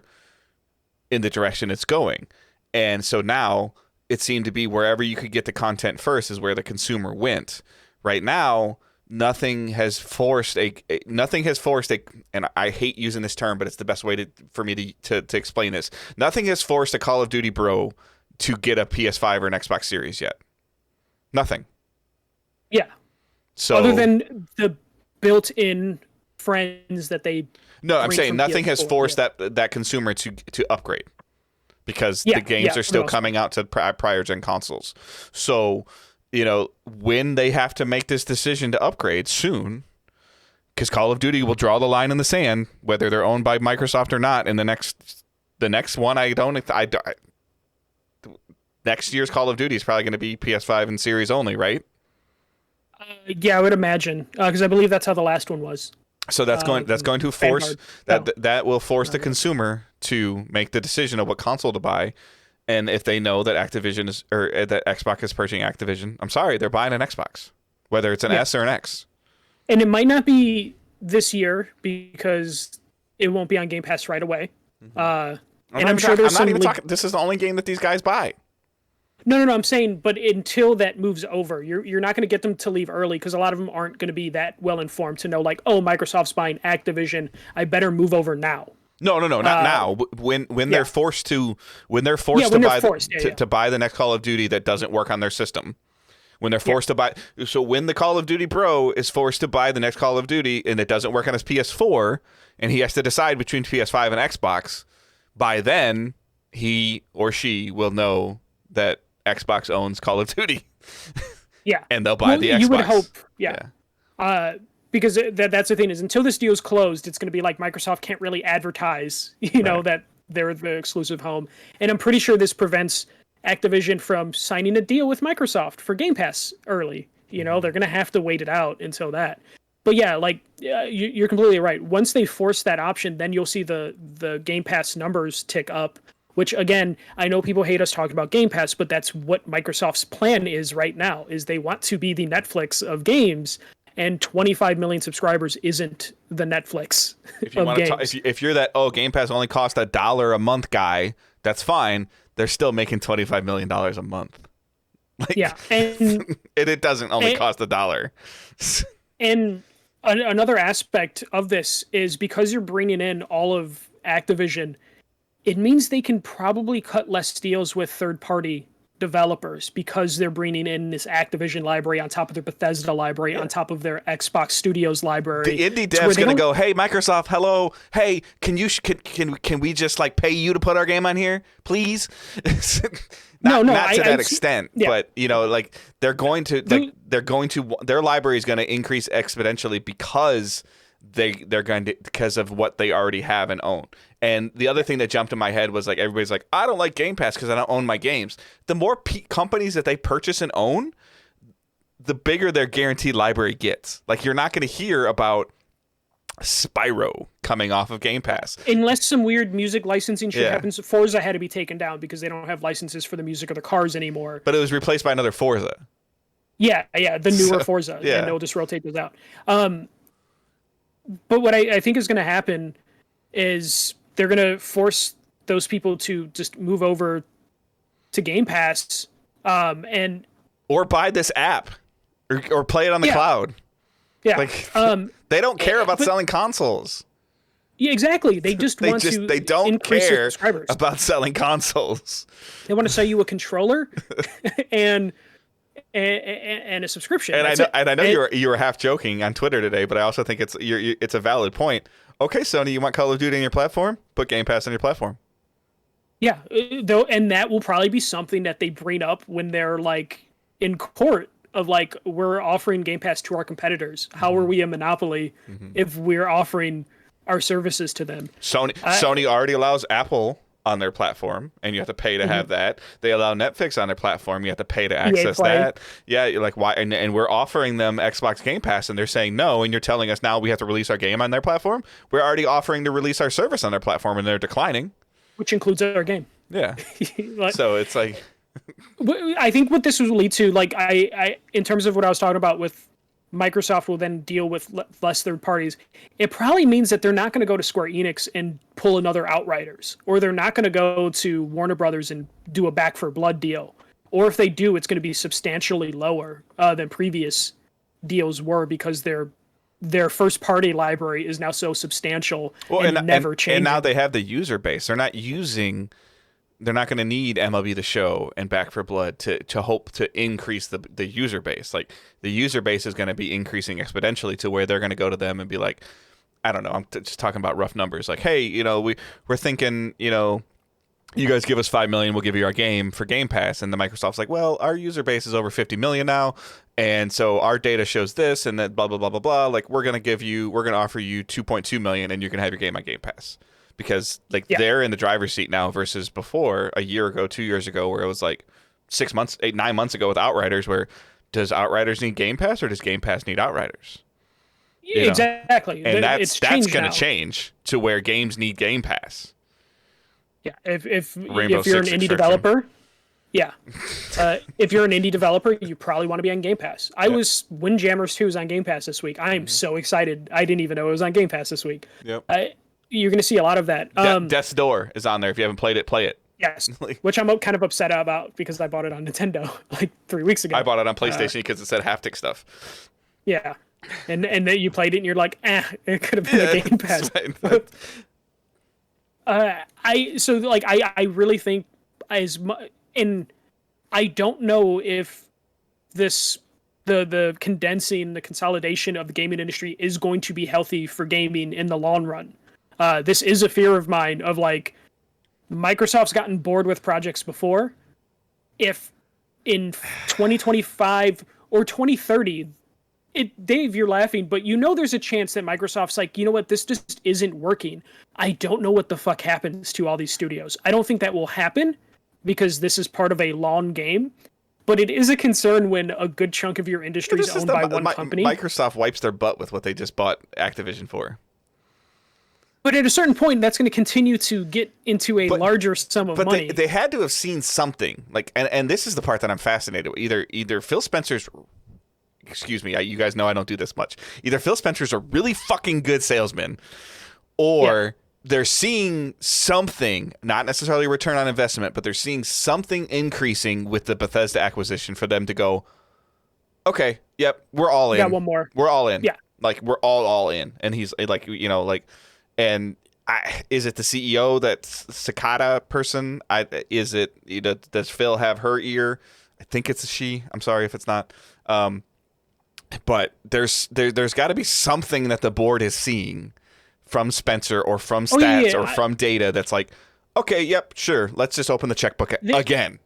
in the direction it's going, and so now it seemed to be wherever you could get the content first is where the consumer went. Right now, nothing has forced a, and I hate using this term, but it's the best way for me to explain this. Nothing has forced a Call of Duty bro to get a PS5 or an Xbox Series yet. Nothing. Yeah. So other than the built-in friends that they No, I'm saying nothing PS4, has forced that consumer to upgrade because the games are still coming out to prior gen consoles. So, when they have to make this decision to upgrade soon, because Call of Duty will draw the line in the sand, whether they're owned by Microsoft or not. In the next one, next year's Call of Duty is probably going to be PS5 and Series only, right? Yeah, I would imagine, because I believe that's how the last one was. So that's going to force that will force the consumer to make the decision of what console to buy, and if they know that Activision that Xbox is purchasing Activision, I'm sorry, they're buying an Xbox, whether it's an S or an X. And it might not be this year because it won't be on Game Pass right away. And I'm sure there's some. This is the only game that these guys buy. No. I'm saying, but until that moves over, you're not going to get them to leave early because a lot of them aren't going to be that well informed to know, like, oh, Microsoft's buying Activision. I better move over now. No, not now. When they're forced to to buy the next Call of Duty that doesn't work on their system. When they're forced to buy, so when the Call of Duty Pro is forced to buy the next Call of Duty and it doesn't work on his PS4, and he has to decide between PS5 and Xbox, by then he or she will know that Xbox owns Call of Duty. Yeah, and they'll buy the Xbox. You would hope, because that's the thing is until this deal's closed, it's going to be like Microsoft can't really advertise, know, that they're the exclusive home, and I'm pretty sure this prevents Activision from signing a deal with Microsoft for Game Pass early. They're going to have to wait it out until that. But yeah, like you're completely right. Once they force that option, then you'll see the Game Pass numbers tick up, which again, I know people hate us talking about Game Pass, but that's what Microsoft's plan is right now, is they want to be the Netflix of games, and 25 million subscribers isn't the Netflix of games. If you're that, Game Pass only cost $1 a month guy, that's fine. They're still making $25 million a month. And it doesn't only cost $1. And another aspect of this is because you're bringing in all of Activision, it means they can probably cut less deals with third-party developers because they're bringing in this Activision library on top of their Bethesda library, on top of their Xbox Studios library. The indie dev's gonna go, hey Microsoft, hello, hey, can we just like pay you to put our game on here, please? not to that extent, but like their library is going to increase exponentially because they're going to, because of what they already have and own. And the other thing that jumped in my head was like, everybody's like, I don't like Game Pass because I don't own my games. The more companies that they purchase and own, the bigger their guaranteed library gets. Like, you're not going to hear about Spyro coming off of Game Pass unless some weird music licensing shit happens. Forza had to be taken down because they don't have licenses for the music or the cars anymore. But it was replaced by another Forza. The newer Forza. Yeah, and they'll just rotate those out. But what I think is going to happen is they're going to force those people to just move over to Game Pass, or buy this app, or play it on the cloud. Yeah, like they don't care about selling consoles. Yeah, exactly. They just want to. They don't increase care subscribers. about selling consoles. They want to sell you a controller and a subscription. And I know you were half joking on Twitter today, but I also think it's a valid point. Okay, Sony, you want Call of Duty on your platform? Put Game Pass on your platform. Yeah, though, and that will probably be something that they bring up when they're like in court of like, we're offering Game Pass to our competitors. How are we a monopoly if we're offering our services to them? Sony already allows Apple on their platform, and you have to pay to have that. They allow Netflix on their platform. You have to pay to access that. Yeah, you're like, why? And we're offering them Xbox Game Pass, and they're saying no, and you're telling us now we have to release our game on their platform? We're already offering to release our service on their platform, and they're declining. Which includes our game. Yeah. So it's like... I think what this will lead to, like, I in terms of what I was talking about with Microsoft will then deal with less third parties, it probably means that they're not going to go to Square Enix and pull another Outriders, or they're not going to go to Warner Brothers and do a Back for Blood deal. Or if they do, it's going to be substantially lower than previous deals were, because their first party library is now so substantial and never changing. And now they have the user base. They're not going to need MLB The Show and Back for Blood to hope to increase the user base. Like, the user base is going to be increasing exponentially to where they're going to go to them and be like, I don't know, I'm just talking about rough numbers. Like, hey, we're thinking, you guys give us $5 million, we'll give you our game for Game Pass. And the Microsoft's like, well, our user base is over 50 million now, and so our data shows this, and that blah blah blah blah blah. Like, we're gonna offer you 2.2 million, and you can have your game on Game Pass. Because they're in the driver's seat now versus before, a year ago, 2 years ago, where it was like 9 months ago with Outriders, where does Outriders need Game Pass or does Game Pass need Outriders? Exactly. And that's going to change to where games need Game Pass. Yeah, if you're an indie developer, if you're an indie developer, you probably want to be on Game Pass. Windjammers 2 is on Game Pass this week. I am so excited. I didn't even know it was on Game Pass this week. Yep. You're going to see a lot of that. Death's Door is on there. If you haven't played it, play it. Yes, which I'm kind of upset about because I bought it on Nintendo like 3 weeks ago. I bought it on PlayStation because it said haptic stuff. Yeah, and then you played it and you're like, it could have been a Game Pass. I really think and I don't know if this the condensing, the consolidation of the gaming industry is going to be healthy for gaming in the long run. This is a fear of mine of like Microsoft's gotten bored with projects before. If in 2025 or 2030, Dave, you're laughing, but you know there's a chance that Microsoft's like, you know what, this just isn't working. I don't know what the fuck happens to all these studios. I don't think that will happen because this is part of a long game. But it is a concern when a good chunk of your industry is owned by one company. Microsoft wipes their butt with what they just bought Activision for. But at a certain point, that's going to continue to get into a larger sum of money. They had to have seen something. Like, and this is the part that I'm fascinated with. Either Phil Spencer's... Excuse me, you guys know I don't do this much. Either Phil Spencer's a really fucking good salesman, or they're seeing something, not necessarily return on investment, but they're seeing something increasing with the Bethesda acquisition for them to go, okay, yep, we're all in. Got one more. We're all in. Yeah. Like, we're all in. And he's like, you know, like, and is it the CEO, that Cicada person? Is it, you know, does Phil have her ear? I think it's a she. I'm sorry if it's not. But there's got to be something that the board is seeing from Spencer or from stats or from data that's like, okay, yep, sure, let's just open the checkbook again.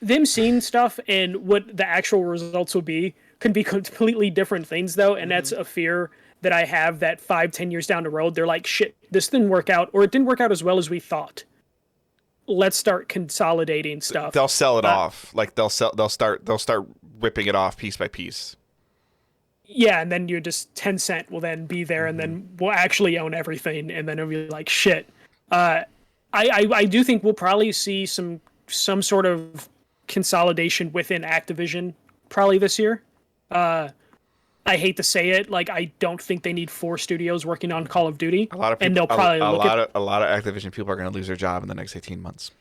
Them seeing stuff and what the actual results will be can be completely different things, though, and that's a fear that I have that 5-10 years down the road, they're like, shit, this didn't work out, or it didn't work out as well as we thought. Let's start consolidating stuff. They'll sell it off. Like they'll start ripping it off piece by piece. Yeah, and then you're just Tencent will then be there, and then we'll actually own everything, and then it'll be like shit. I do think we'll probably see some sort of consolidation within Activision probably this year. I hate to say it, like I don't think they need 4 studios working on Call of Duty. A lot of people, and they'll probably a lot of Activision people are going to lose their job in the next 18 months.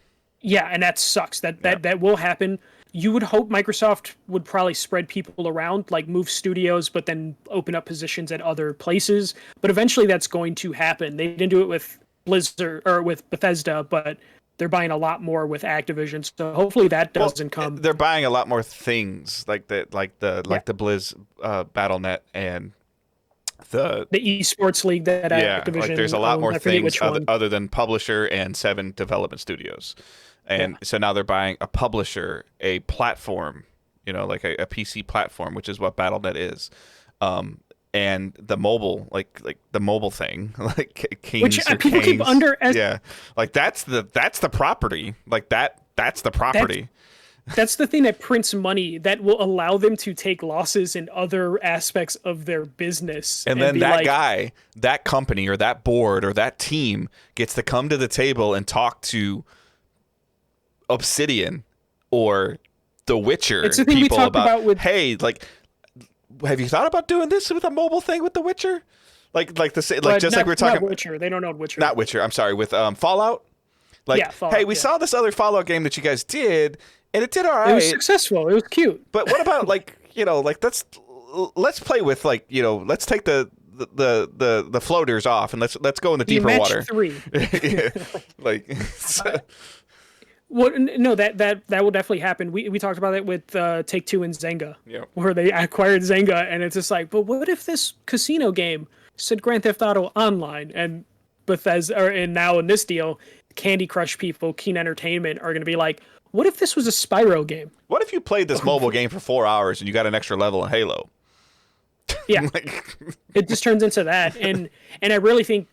Yeah, and that sucks. That will happen. You would hope Microsoft would probably spread people around, like move studios, but then open up positions at other places. But eventually that's going to happen. They didn't do it with Blizzard or with Bethesda, but they're buying a lot more with Activision. So hopefully that doesn't come. They're buying a lot more things like the Blizz BattleNet and the esports league that Activision. Like there's a lot more things other than publisher and 7 development studios. And so now they're buying a publisher, a platform, you know, like a PC platform, which is what BattleNet is. And the mobile, like the mobile thing, like Kings, which people keep like that's the property, like that's the property. That's the thing that prints money that will allow them to take losses in other aspects of their business. And then that guy, that company, or that board, or that team gets to come to the table and talk to Obsidian or The Witcher people about hey, like, have you thought about doing this with a mobile thing with The Witcher? Like we're talking. Not Witcher. They don't know Witcher. Not Witcher. I'm sorry. With Fallout. Like, Fallout, hey, we saw this other Fallout game that you guys did, and it did all right. It was successful. It was cute. But what about like, you know, like let's play with, like, you know, let's take the floaters off and let's go in the deeper water. 3. Yeah, like. Well, no, that will definitely happen. We talked about it with Take-Two and Zynga, where they acquired Zynga, and it's just like, but what if this casino game said Grand Theft Auto Online, and Bethesda, and now in this deal, Candy Crush people, Keen Entertainment are going to be like, what if this was a Spyro game? What if you played this mobile game for 4 hours and you got an extra level in Halo? Yeah, it just turns into that, and I really think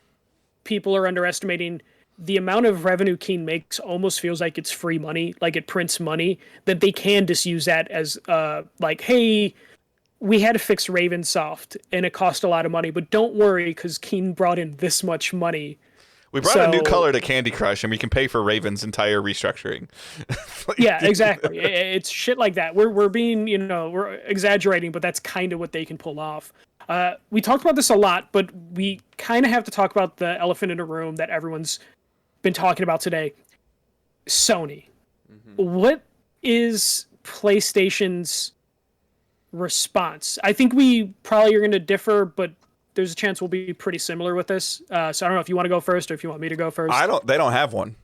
people are underestimating the amount of revenue Keen makes. Almost feels like it's free money, like it prints money, that they can just use that as like, hey, we had to fix Ravensoft and it cost a lot of money, but don't worry because Keen brought in this much money. We brought a new color to Candy Crush and we can pay for Raven's entire restructuring. Yeah, exactly. It's shit like that. We're being, you know, we're exaggerating, but that's kind of what they can pull off. We talked about this a lot, but we kind of have to talk about the elephant in the room that everyone's been talking about today. Sony. What is PlayStation's response? I think we probably are going to differ, but there's a chance we'll be pretty similar with this. So I don't know if you want to go first or if you want me to go first. They don't have one.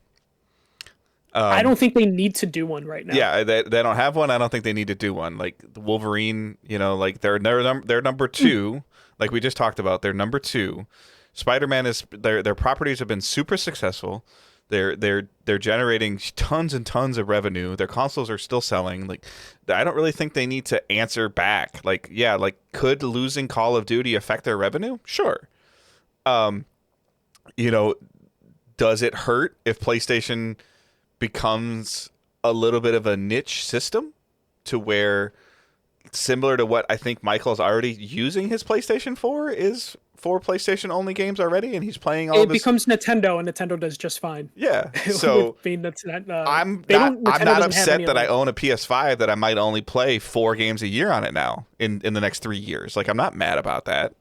I don't think they need to do one right now. Yeah, they don't have one. I don't think they need to do one. Like the Wolverine, like they're number two. Like we just talked about, they're number two. Spider-Man is their properties have been super successful. They're generating tons and tons of revenue. Their consoles are still selling. Like I don't really think they need to answer back. Like could losing Call of Duty affect their revenue? Sure. Does it hurt if PlayStation becomes a little bit of a niche system to where, similar to what I think Michael's already using his PlayStation for, is for PlayStation only games already, and he's playing all it of his... becomes Nintendo, and Nintendo does just fine. Yeah, so I'm not upset that I own a PS5 that I might only play 4 games a year on it now in the next 3 years. Like I'm not mad about that.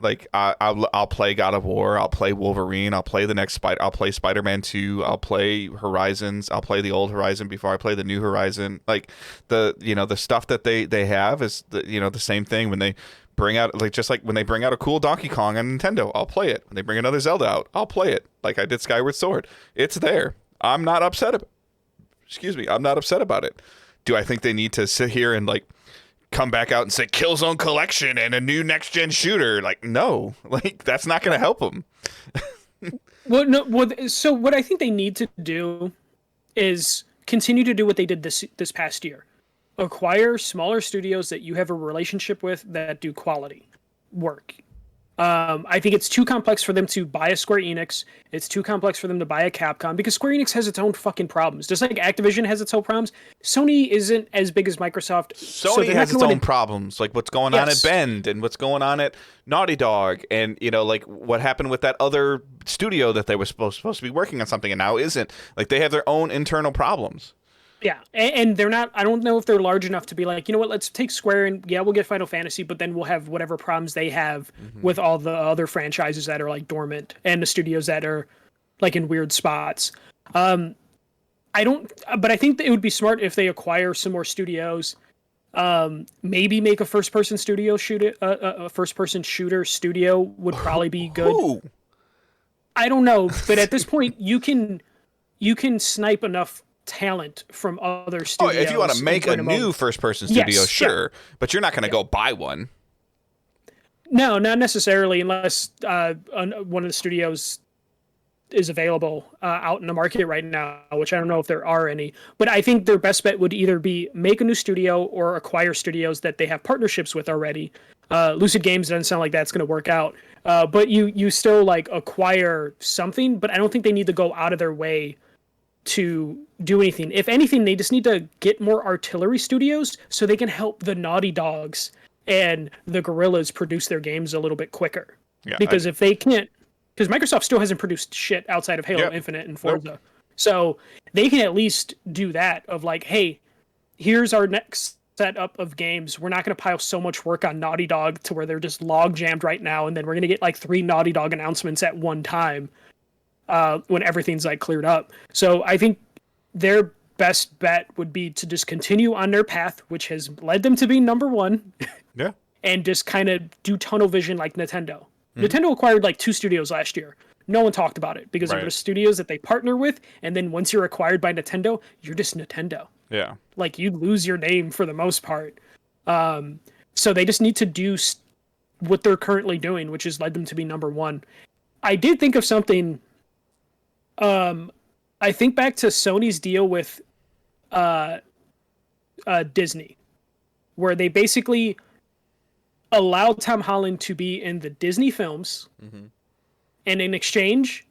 Like I'll play God of War, I'll play Wolverine, I'll play I'll play Spider-Man 2, I'll play Horizons, I'll play the old Horizon before I play the new Horizon. Like the stuff that they have is the same thing when they bring out, like, just like when they bring out a cool Donkey Kong on Nintendo, I'll play it. When they bring another Zelda out, I'll play it. Like I did Skyward Sword. It's there. I'm not upset about it. Do I think they need to sit here and like come back out and say Killzone Collection and a new next gen shooter? Like, no, like that's not going to help them. So what I think they need to do is continue to do what they did this past year. Acquire smaller studios that you have a relationship with that do quality work. I think it's too complex for them to buy a Square Enix. It's too complex for them to buy a Capcom because Square Enix has its own fucking problems. Just like Activision has its own problems. Sony isn't as big as Microsoft. Sony has its own problems, like what's going on at Bend and what's going on at Naughty Dog, and like what happened with that other studio that they were supposed to be working on something and now isn't. Like they have their own internal problems. Yeah, and they're not. I don't know if they're large enough to be like, you know what? Let's take Square and we'll get Final Fantasy, but then we'll have whatever problems they have with all the other franchises that are like dormant and the studios that are like in weird spots. But I think that it would be smart if they acquire some more studios. Maybe make a first-person studio a first-person shooter studio would probably be good. Ooh. I don't know, but at this point, you can snipe enough talent from other studios. Oh, if you want to make a new first-person studio, yes, sure, but you're not going to go buy one. No, not necessarily, unless one of the studios is available out in the market right now, which I don't know if there are any. But I think their best bet would either be make a new studio or acquire studios that they have partnerships with already. Lucid Games doesn't sound like that's going to work out. But you still like acquire something, but I don't think they need to go out of their way to do anything. If anything, they just need to get more artillery studios so they can help the Naughty Dogs and the Guerrillas produce their games a little bit quicker. Yeah, because if they can't, because Microsoft still hasn't produced shit outside of Halo Infinite and Forza. Nope. So they can at least do that of like, hey, here's our next setup of games. We're not going to pile so much work on Naughty Dog to where they're just log jammed right now. And then we're going to get like 3 Naughty Dog announcements at one time. When everything's like cleared up. So I think their best bet would be to just continue on their path, which has led them to be number one. Yeah. And just kind of do tunnel vision like Nintendo. Nintendo acquired like 2 studios last year. No one talked about it because of the studios that they partner with. And then once you're acquired by Nintendo, you're just Nintendo. Yeah. Like you lose your name for the most part. So they just need to do what they're currently doing, which has led them to be number one. I did think of something. I think back to Sony's deal with Disney, where they basically allowed Tom Holland to be in the Disney films, and in exchange,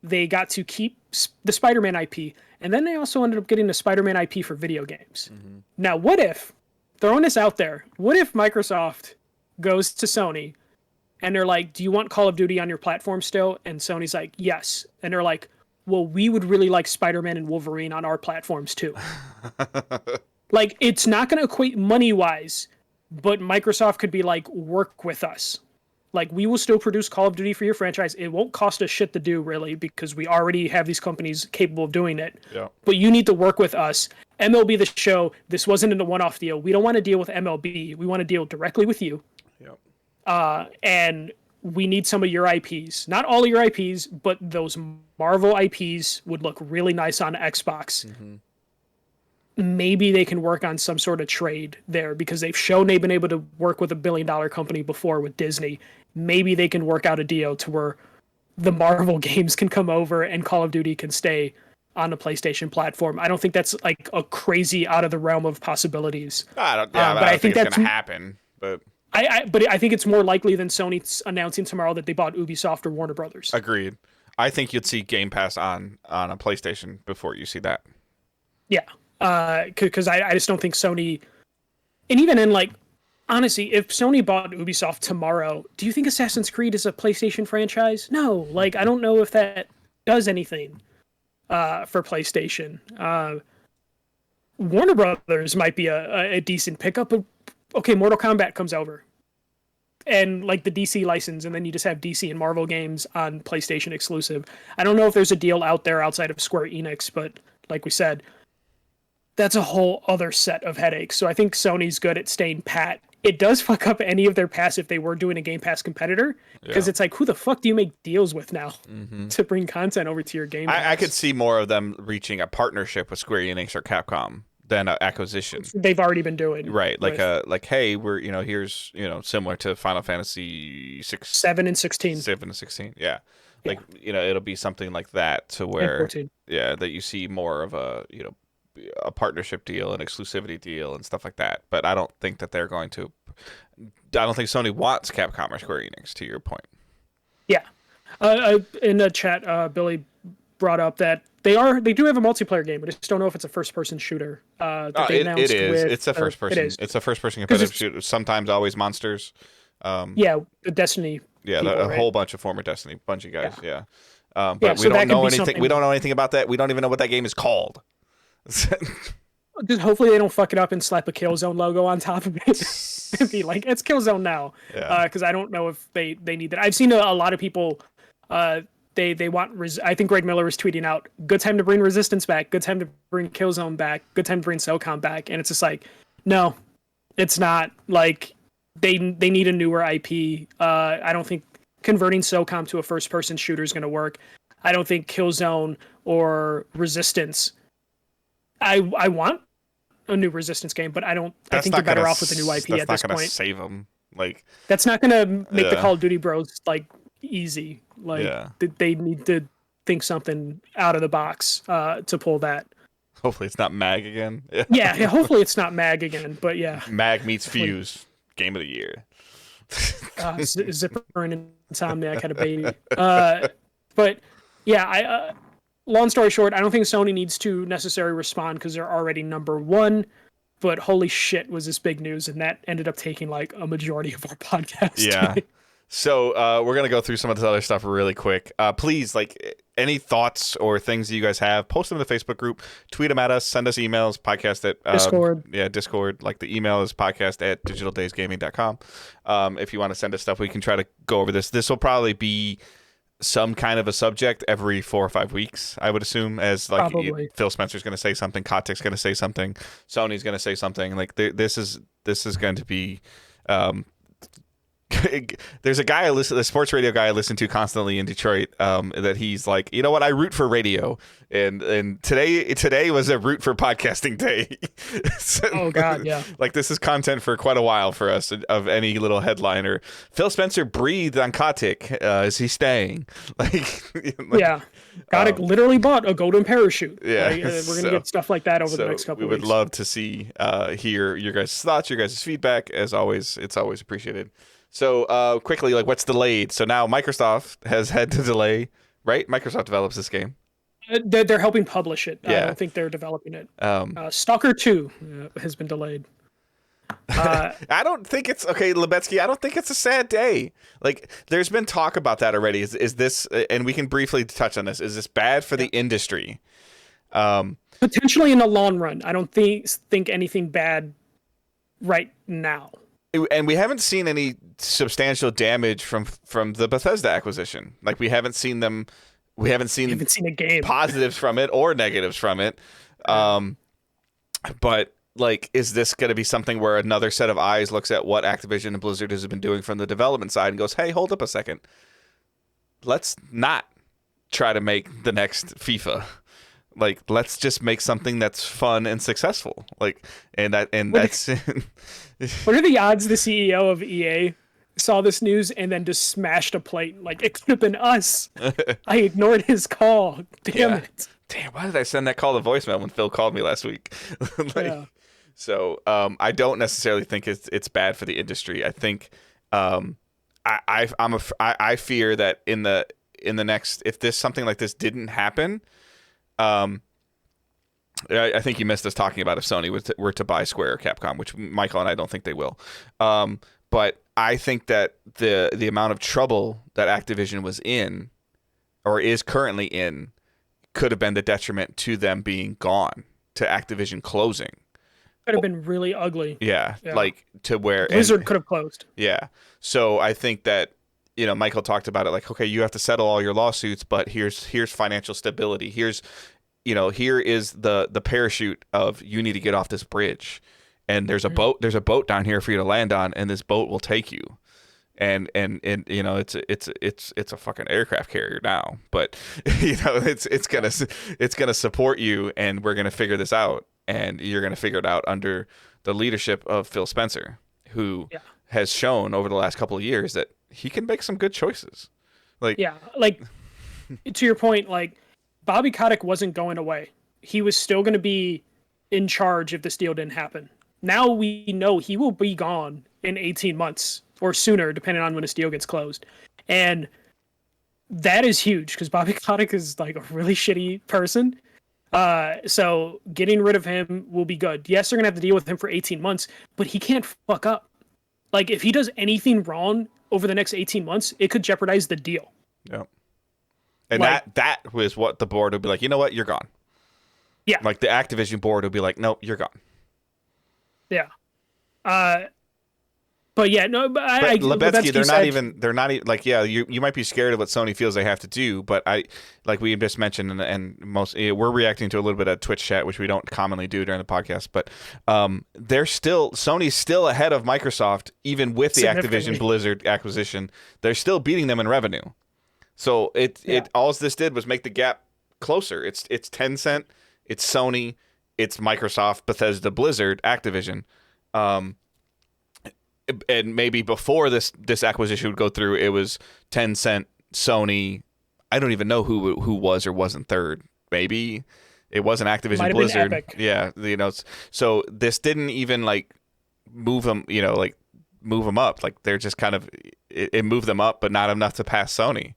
they got to keep the Spider-Man IP, and then they also ended up getting the Spider-Man IP for video games. Now, what if, throwing this out there, what if Microsoft goes to Sony, and they're like, do you want Call of Duty on your platform still? And Sony's like, yes. And they're like, well, we would really like Spider-Man and Wolverine on our platforms too. Like, it's not going to equate money-wise, but Microsoft could be like, work with us. Like, we will still produce Call of Duty for your franchise. It won't cost us shit to do, really, because we already have these companies capable of doing it. Yeah. But you need to work with us. MLB The Show, this wasn't a one-off deal. We don't want to deal with MLB. We want to deal directly with you. Yep. And we need some of your IPs. Not all of your IPs, but those Marvel IPs would look really nice on Xbox. Mm-hmm. Maybe they can work on some sort of trade there because they've shown they've been able to work with a billion-dollar company before with Disney. Maybe they can work out a deal to where the Marvel games can come over and Call of Duty can stay on the PlayStation platform. I don't think that's like a crazy out of the realm of possibilities. I don't think it's that's going to happen, but but I think it's more likely than Sony announcing tomorrow that they bought Ubisoft or Warner Brothers. agreed. I think you'd see Game Pass on a PlayStation before you see that. Yeah. Because I just don't think Sony, and even in like, honestly, if Sony bought Ubisoft tomorrow, do you think Assassin's Creed is a PlayStation franchise? No, like I don't know if that does anything for PlayStation. Warner Brothers might be a decent pickup, but okay, Mortal Kombat comes over, and like the DC license, and then you just have DC and Marvel games on PlayStation exclusive. I don't know if there's a deal out there outside of Square Enix, but like we said, that's a whole other set of headaches. So I think Sony's good at staying pat. It does fuck up any of their pass if they were doing a Game Pass competitor, because it's like, who the fuck do you make deals with now to bring content over to your Game Pass? I could see more of them reaching a partnership with Square Enix or Capcom than an acquisition. They've already been doing. Right, like hey, we're here's similar to Final Fantasy 7 and 16. 7 and 16, yeah. Like it'll be something like that to where that you see more of a a partnership deal, an exclusivity deal, and stuff like that. But I don't think that they're going to. I don't think Sony wants Capcom or Square Enix. To your point. Yeah, in the chat, Billy brought up that they do have a multiplayer game, but I just don't know if it's a first-person shooter. It is. It's a first-person. It's a first-person competitive shooter. Sometimes, always monsters. The Destiny. Yeah, people, a whole bunch of former Destiny Bungie guys. Yeah. But we don't know anything. We don't know anything about that. We don't even know what that game is called. Just hopefully they don't fuck it up and slap a Killzone logo on top of it and be like, it's Killzone now. Because I don't know if they need that. I've seen a lot of people. They want. I think Greg Miller was tweeting out, "Good time to bring Resistance back. Good time to bring Killzone back. Good time to bring SOCOM back." And it's just like, no, it's not. Like they need a newer IP. I don't think converting SOCOM to a first-person shooter is going to work. I don't think Killzone or Resistance. I want a new Resistance game, but I think they're better off with a new IP at this point. That's not going to save them. Like that's not going to make the Call of Duty bros like easy. Like they need to think something out of the box to pull that. Hopefully it's not MAG again. Yeah, hopefully it's not MAG again. But yeah, MAG meets Fuse, game of the year. Zipper and Insomniac had a baby. But yeah, long story short, I don't think Sony needs to necessarily respond because they're already number one. But holy shit, was this big news, and that ended up taking like a majority of our podcast. Yeah. So we're gonna go through some of this other stuff really quick. Please, like any thoughts or things that you guys have, post them in the Facebook group, tweet them at us, send us emails, podcast at Discord. Yeah, Discord. Like the email is podcast@digitaldaysgaming.com. If you want to send us stuff, we can try to go over this. This will probably be some kind of a subject every 4 or 5 weeks, I would assume, as like Phil Spencer's going to say something, Kotick's going to say something, Sony's going to say something. Like this is going to be. There's a sports radio guy I listen to constantly in Detroit. That he's like, you know what, I root for radio, and today was a root for podcasting day. So, oh God, yeah. Like this is content for quite a while for us of any little headliner. Phil Spencer breathed on Kotick. Is he staying? Yeah. Kotick literally bought a golden parachute. Yeah, we're gonna get stuff like that over the next couple. We would love to see hear your guys' thoughts, your guys' feedback. As always, it's always appreciated. So quickly, like what's delayed? So now Microsoft has had to delay, right? Microsoft develops this game. They're helping publish it. Yeah. I don't think they're developing it. Stalker 2 has been delayed. I don't think it's okay, Lebetsky. I don't think it's a sad day. Like there's been talk about that already. Is this? And we can briefly touch on this. Is this bad for the industry? Potentially in the long run. I don't think anything bad right now. And we haven't seen any substantial damage from the Bethesda acquisition. Like we haven't seen them. We haven't seen a game. Positives from it or negatives from it. But like, is this going to be something where another set of eyes looks at what Activision and Blizzard has been doing from the development side and goes, hey, hold up a second. Let's not try to make the next FIFA. Like, let's just make something that's fun and successful. Like, that's What are the odds the CEO of EA saw this news and then just smashed a plate? Like, it could have been us. I ignored his call. Damn it. Damn, why did I send that call to voicemail when Phil called me last week? Yeah. So I don't necessarily think it's bad for the industry. I think I fear that in the next, if this something like this didn't happen, I think you missed us talking about if Sony were to buy Square or Capcom, which Michael and I don't think they will. But I think that the amount of trouble that Activision was in, or is currently in, could have been the detriment to them being gone, to Activision closing. Could have been really ugly. Yeah. Like to where Blizzard could have closed. Yeah. So I think that, Michael talked about it like, okay, you have to settle all your lawsuits, but here's financial stability. Here is the parachute of, you need to get off this bridge, and there's a boat down here for you to land on, and this boat will take you. And it's a fucking aircraft carrier now, but it's gonna support you, and we're gonna figure this out, and you're gonna figure it out under the leadership of Phil Spencer, who has shown over the last couple of years that he can make some good choices. Like to your point, like, Bobby Kotick wasn't going away. He was still going to be in charge if this deal didn't happen. Now we know he will be gone in 18 months or sooner, depending on when this deal gets closed. And that is huge, because Bobby Kotick is like a really shitty person. So getting rid of him will be good. Yes, they're going to have to deal with him for 18 months, but he can't fuck up. Like, if he does anything wrong over the next 18 months, it could jeopardize the deal. Yeah. And that was what the board would be like, you know what, you're gone. Yeah. Like, the Activision board would be like, no, you're gone. Yeah. But yeah, no, but Lebetsky, they're not even like, yeah, you might be scared of what Sony feels they have to do, but like we just mentioned, and we're reacting to a little bit of Twitch chat, which we don't commonly do during the podcast, but Sony's still ahead of Microsoft, even with the Activision Blizzard acquisition. They're still beating them in revenue. So all this did was make the gap closer. It's Tencent, it's Sony, it's Microsoft, Bethesda, Blizzard, Activision. And maybe before this acquisition would go through, it was Tencent, Sony. I don't even know who was or wasn't third. Maybe it wasn't Activision, might have Blizzard. been Epic. Yeah, so this didn't even like move them. Move them up. Like, they're just kind of, it moved them up, but not enough to pass Sony.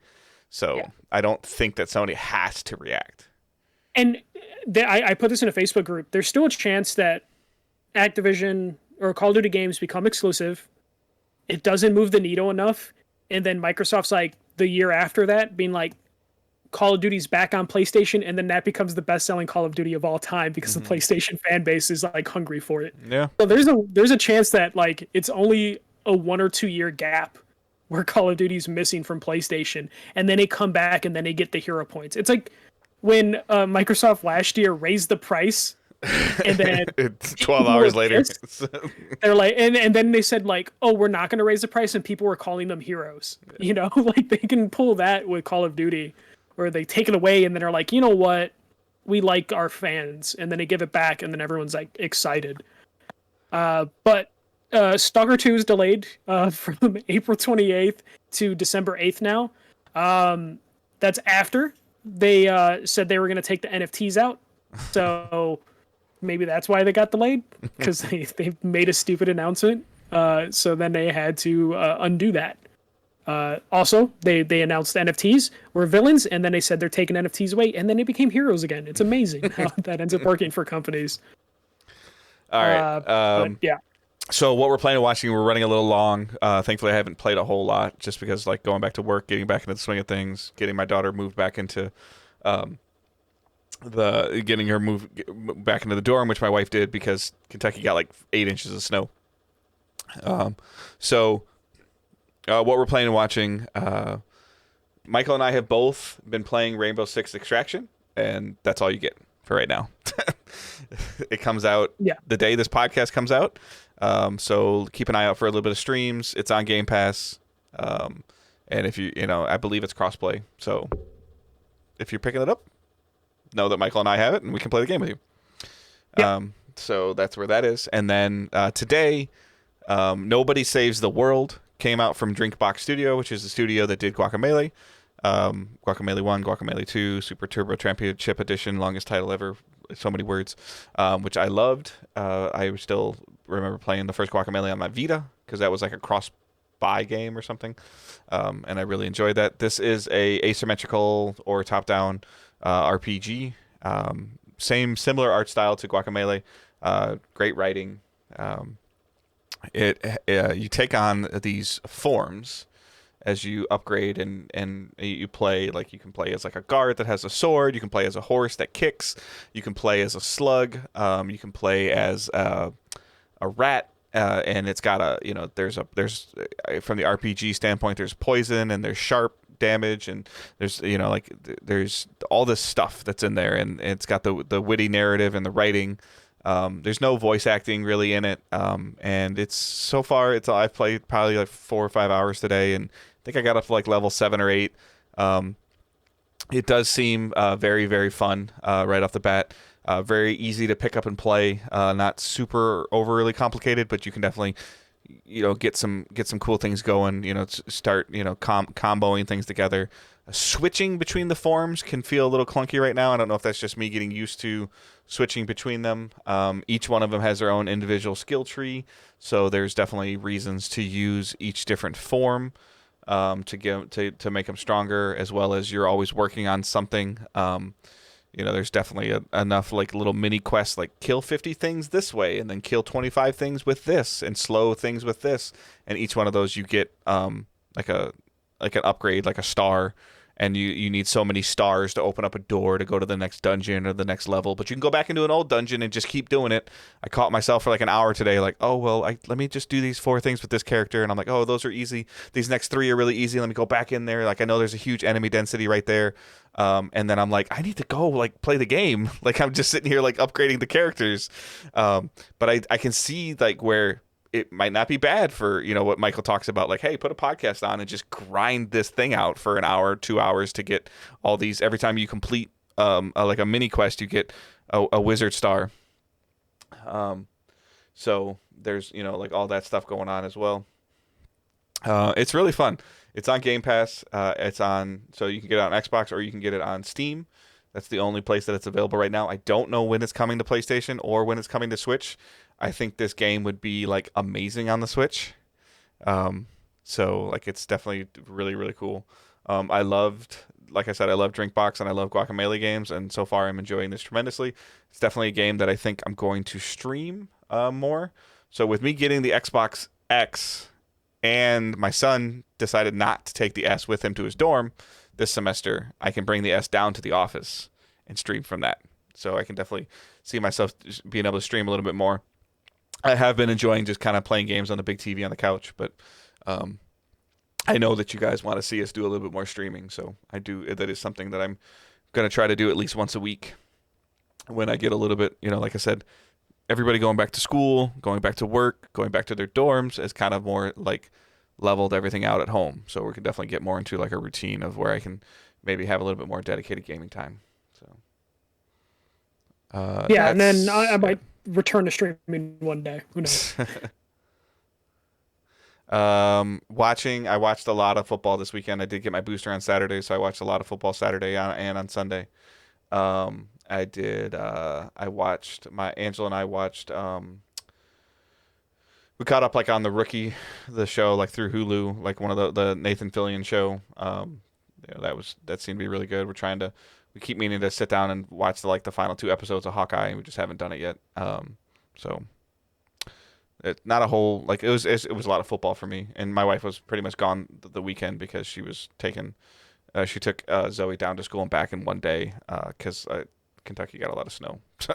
So I don't think that Sony has to react. And I put this in a Facebook group. There's still a chance that Activision or Call of Duty games become exclusive. It doesn't move the needle enough. And then Microsoft's like, the year after that, being like, Call of Duty's back on PlayStation, and then that becomes the best-selling Call of Duty of all time, because the PlayStation fan base is like hungry for it. Yeah. So there's a chance that, like, it's only a 1 or 2 year gap where Call of Duty's missing from PlayStation, and then they come back and then they get the hero points. It's like when Microsoft last year raised the price, and then 12 hours later they're like, and then they said like, oh, we're not going to raise the price, and people were calling them heroes. Like, they can pull that with Call of Duty, where they take it away and then are like, you know what, we like our fans, and then they give it back, and then everyone's like excited. But Stalker 2 is delayed from April 28th to December 8th now. That's after they said they were going to take the NFTs out. So maybe that's why they got delayed, because they made a stupid announcement. So then they had to undo that. Also, they announced the NFTs were villains, and then they said they're taking NFTs away, and then they became heroes again. It's amazing how that ends up working for companies. All right. Yeah. So what we're planning on watching, we're running a little long. Thankfully, I haven't played a whole lot, just because, like, going back to work, getting back into the swing of things, getting my daughter moved back into getting her moved back into the dorm, which my wife did, because Kentucky got like 8 inches of snow. So what we're planning on watching, Michael and I have both been playing Rainbow Six Extraction, and that's all you get for right now. It comes out Yeah. the day this podcast comes out. So keep an eye out for a little bit of streams. It's on Game Pass. Um, and if I believe it's crossplay. So if you're picking it up, know that Michael and I have it, and we can play the game with you. Yep. So that's where that is. And then today, Nobody Saves the World came out from Drinkbox Studio, which is the studio that did Guacamelee. Guacamelee 1, Guacamelee 2, Super Turbo Championship Edition, longest title ever, so many words, which I loved. I still remember playing the first Guacamelee on my Vita, because that was like a cross-buy game or something, and I really enjoyed that. This is a asymmetrical or top-down RPG. Similar art style to Guacamelee. Great writing. You take on these forms as you upgrade and you play. Like, you can play as like a guard that has a sword, you can play as a horse that kicks, you can play as a slug, you can play as a rat, and it's got there's from the RPG standpoint, there's poison and there's sharp damage, and there's there's all this stuff that's in there, and it's got the witty narrative and the writing. There's no voice acting really in it, and I've played probably like 4 or 5 hours today, and I think I got up to like level 7 or 8. It does seem very, very fun right off the bat. Very easy to pick up and play. Not super overly complicated, but you can definitely get some cool things going. Start comboing things together. Switching between the forms can feel a little clunky right now. I don't know if that's just me getting used to switching between them. Each one of them has their own individual skill tree, so there's definitely reasons to use each different form to make them stronger, as well as you're always working on something. There's definitely enough like little mini quests, like kill 50 things this way, and then kill 25 things with this, and slow things with this. And each one of those you get like an upgrade, like a star. And you need so many stars to open up a door to go to the next dungeon or the next level. But you can go back into an old dungeon and just keep doing it. I caught myself for like an hour today, like, oh, well, let me just do these 4 things with this character. And I'm like, oh, those are easy. These next 3 are really easy. Let me go back in there. Like, I know there's a huge enemy density right there. And then I'm like, I need to go like play the game. Like, I'm just sitting here like upgrading the characters. But I can see like where it might not be bad for, what Michael talks about, like, hey, put a podcast on and just grind this thing out for an hour, 2 hours to get all these. Every time you complete like a mini quest, you get a wizard star. So there's, like all that stuff going on as well. It's really fun. It's on Game Pass. So you can get it on Xbox or you can get it on Steam. That's the only place that it's available right now. I don't know when it's coming to PlayStation or when it's coming to Switch. I think this game would be like amazing on the Switch. So like it's definitely really, really cool. Like I said, I love Drinkbox and I love Guacamelee games, and so far I'm enjoying this tremendously. It's definitely a game that I think I'm going to stream more. So with me getting the Xbox X, and my son decided not to take the S with him to his dorm this semester, I can bring the S down to the office and stream from that. So I can definitely see myself being able to stream a little bit more. I have been enjoying just kind of playing games on the big TV on the couch, but I know that you guys want to see us do a little bit more streaming, so that is something that I'm going to try to do at least once a week when I get a little bit, like I said, everybody going back to school, going back to work, going back to their dorms is kind of more like leveled everything out at home. So we can definitely get more into like a routine of where I can maybe have a little bit more dedicated gaming time. So yeah, and then I might return to streaming one day. Who knows? I watched a lot of football this weekend. I did get my booster on Saturday, so I watched a lot of football Saturday and on Sunday. I did. Angela and I watched. We caught up like on the show, like through Hulu, like one of the Nathan Fillion show. That seemed to be really good. We keep meaning to sit down and watch the final 2 episodes of Hawkeye, and we just haven't done it yet. So it's not a whole it was a lot of football for me, and my wife was pretty much gone the weekend because she was she took Zoe down to school and back in one day because Kentucky got a lot of snow. So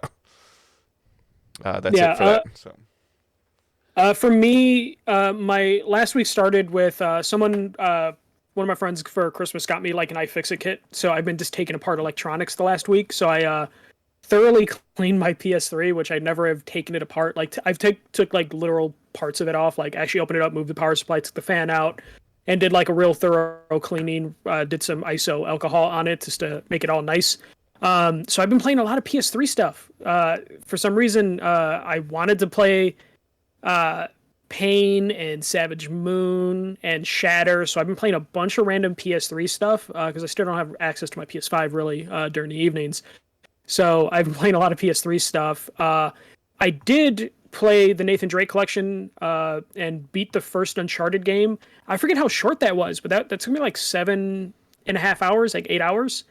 that's it for that. So. For me, my last week started with someone. One of my friends for Christmas got me like an iFixit kit, so I've been just taking apart electronics the last week. So I thoroughly cleaned my PS3, which I never have taken it apart. Like I've took like literal parts of it off, like actually opened it up, moved the power supply, took the fan out, and did like a real thorough cleaning. Did some ISO alcohol on it just to make it all nice. So I've been playing a lot of PS3 stuff. For some reason, I wanted to play Pain and Savage Moon and Shatter. So I've been playing a bunch of random PS3 stuff because I still don't have access to my PS5 really during the evenings. So I've been playing a lot of PS3 stuff. I did play the Nathan Drake collection and beat the first Uncharted game. I forget how short that was, but that's gonna be like 7.5 hours, like 8 hours.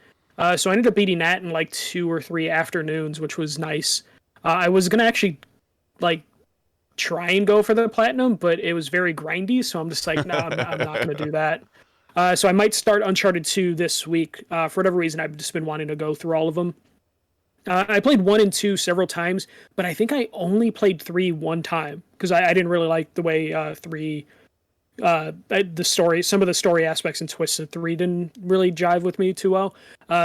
So I ended up beating that in like 2 or 3 afternoons, which was nice. I was gonna actually like try and go for the platinum, but it was very grindy, so I'm just like, no, I'm not gonna do that. So I might start Uncharted 2 this week. For whatever reason, I've just been wanting to go through all of them. I played 1 and 2 several times, but I think I only played 3 one time because I didn't really like the way 3, the story, some of the story aspects and twists of 3 didn't really jive with me too well.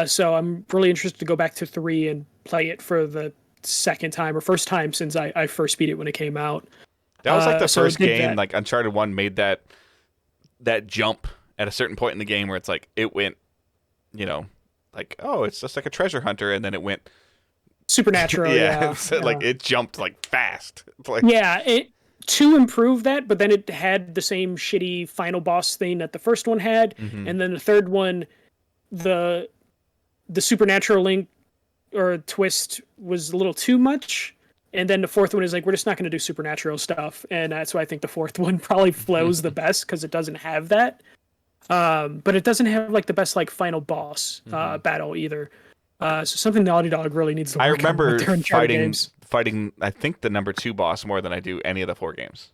So I'm really interested to go back to 3 and play it for the second time or first time since I first beat it when it came out. That was like the So first did game, that. like Uncharted 1 made that jump at a certain point in the game where it's like it went, like, oh, it's just like a treasure hunter, and then it went Supernatural, yeah. so, like it jumped like fast. It's like, Yeah, it to improve that, but then it had the same shitty final boss thing that the first one had, and then the third one, the supernatural link or twist was a little too much, and then the fourth one is like we're just not going to do supernatural stuff, and that's why I think the fourth one probably flows the best because it doesn't have that, but it doesn't have like the best like final boss battle either. So something Naughty Dog really needs to work I on remember with their Uncharted games. fighting I think the number 2 boss more than I do any of the 4 games.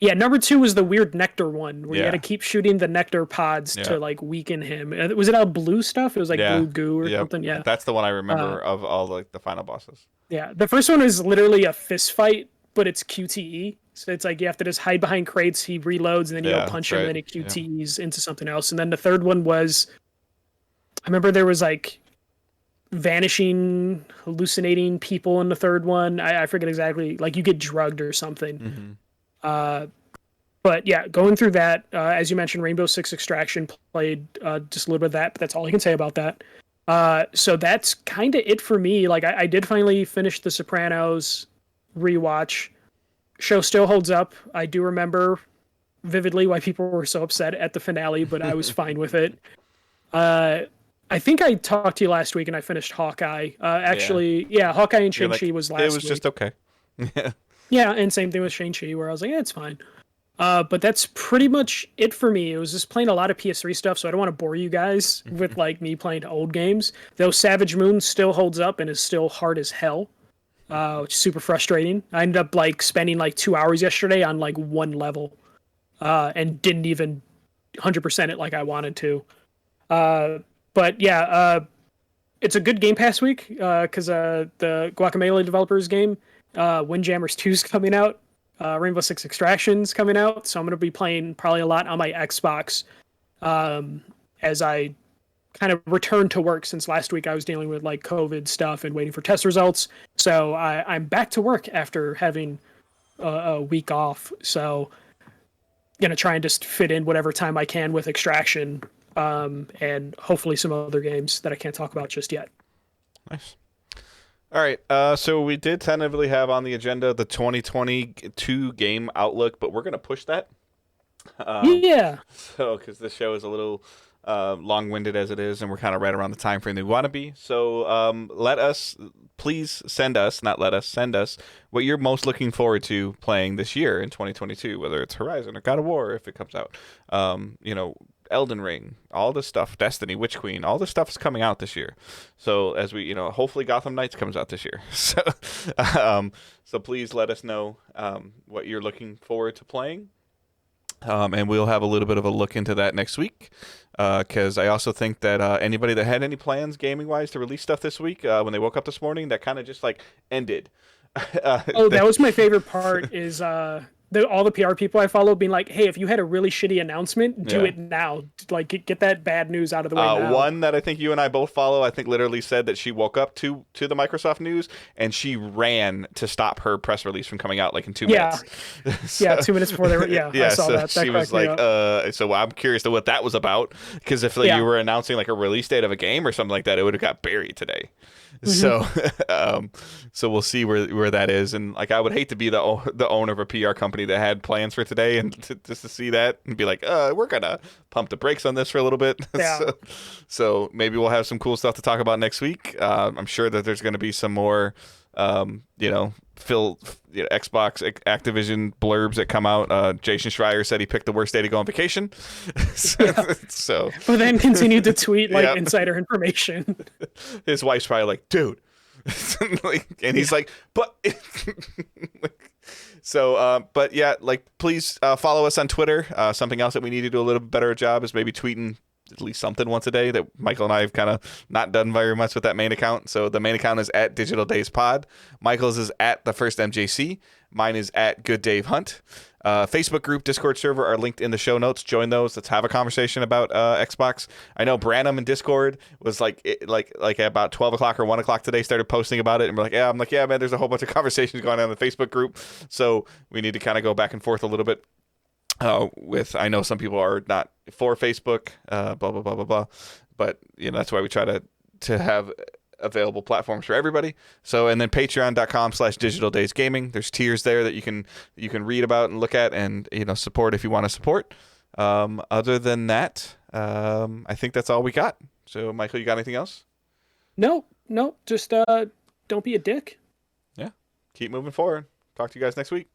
Yeah, number 2 was the weird nectar one where you Yeah. had to keep shooting the nectar pods Yeah. to like weaken him. Was it all blue stuff? It was like Yeah. blue goo or Yep. something. Yeah, That's the one I remember of all like the final bosses. yeah. The first one is literally a fist fight, but it's QTE. So it's like you have to just hide behind crates. He reloads and then you Yeah, go punch that's him, right. and then he QTEs into something else. And then the third one was, I remember there was like vanishing, hallucinating people in the third one. I forget exactly. Like you get drugged or something. But yeah, going through that, as you mentioned, Rainbow Six Extraction played just a little bit of that, but that's all I can say about that. So that's kind of it for me. Like I did finally finish The Sopranos rewatch. Show still holds up. I do remember vividly why people were so upset at the finale, but I was fine with it. I think I talked to you last week and I finished Hawkeye. Actually, yeah, Hawkeye and You're Shang-Chi like, was last it was week. just okay. Yeah, and same thing with Shang-Chi, where I was like, yeah, it's fine. But that's pretty much it for me. It was just playing a lot of PS3 stuff, so I don't want to bore you guys with like me playing old games. Though Savage Moon still holds up and is still hard as hell, which is super frustrating. I ended up like spending like 2 hours yesterday on like one level, and didn't even 100% it like I wanted to. But yeah, it's a good Game Pass week because the Guacamelee developers game, Windjammers 2 is coming out. Rainbow Six Extraction's coming out, so I'm going to be playing probably a lot on my Xbox as I kind of return to work since last week I was dealing with like COVID stuff and waiting for test results. So I'm back to work after having a week off. So going to try and just fit in whatever time I can with Extraction and hopefully some other games that I can't talk about just yet. Nice. All right, so we did tentatively have on the agenda the 2022 game outlook, but we're going to push that. Yeah. So, because this show is a little long-winded as it is, and we're kind of right around the time frame that we want to be. So, please send us what you're most looking forward to playing this year in 2022, whether it's Horizon or God of War if it comes out. Elden Ring, all this stuff, Destiny, Witch Queen, all this stuff is coming out this year. So as we, hopefully Gotham Knights comes out this year. So please let us know what you're looking forward to playing. And we'll have a little bit of a look into that next week. Because I also think that anybody that had any plans gaming-wise to release stuff this week, when they woke up this morning, that kind of just like ended. That was my favorite part is all the PR people I follow being like, hey, if you had a really shitty announcement, do Yeah. it now. Like get that bad news out of the way now. One that I think you and I both follow, I think literally said that she woke up to the Microsoft news and she ran to stop her press release from coming out like in 2 minutes. Yeah, 2 minutes before they were. Yeah, I saw so that. That she was cracked me like, up. so I'm curious to what that was about because if like, Yeah. you were announcing like a release date of a game or something like that, it would have got buried today. So, so we'll see where that is, and like I would hate to be the owner of a PR company that had plans for today, and just to see that and be like, we're gonna pump the brakes on this for a little bit. Yeah. So maybe we'll have some cool stuff to talk about next week. I'm sure that there's gonna be some more, Xbox Activision blurbs that come out. Jason Schreier said he picked the worst day to go on vacation. So, But then continued to tweet like Yep. insider information. his wife's probably like, dude. And he's like, but so but yeah, like please follow us on Twitter. Something else that we need to do a little bit better job is maybe tweeting at least something once a day that Michael and I have kind of not done very much with that main account. So the main account is at Digital Days Pod. Michael's is at the first MJC. Mine is at Good Dave Hunt. Facebook group, Discord server are linked in the show notes. Join those. Let's have a conversation about Xbox. I know Branham in Discord was like about 12 o'clock or 1 o'clock today started posting about it, and we're like, I'm like, yeah, man, there's a whole bunch of conversations going on in the Facebook group, so we need to kind of go back and forth a little bit. I know some people are not for Facebook, blah blah blah blah blah, but that's why we try to have available platforms for everybody. So, and then patreon.com/digitaldaysgaming. There's tiers there that you can read about and look at and support if you want to support. Other than that, I think that's all we got. So, Michael, you got anything else? No, just don't be a dick. Yeah, keep moving forward. Talk to you guys next week.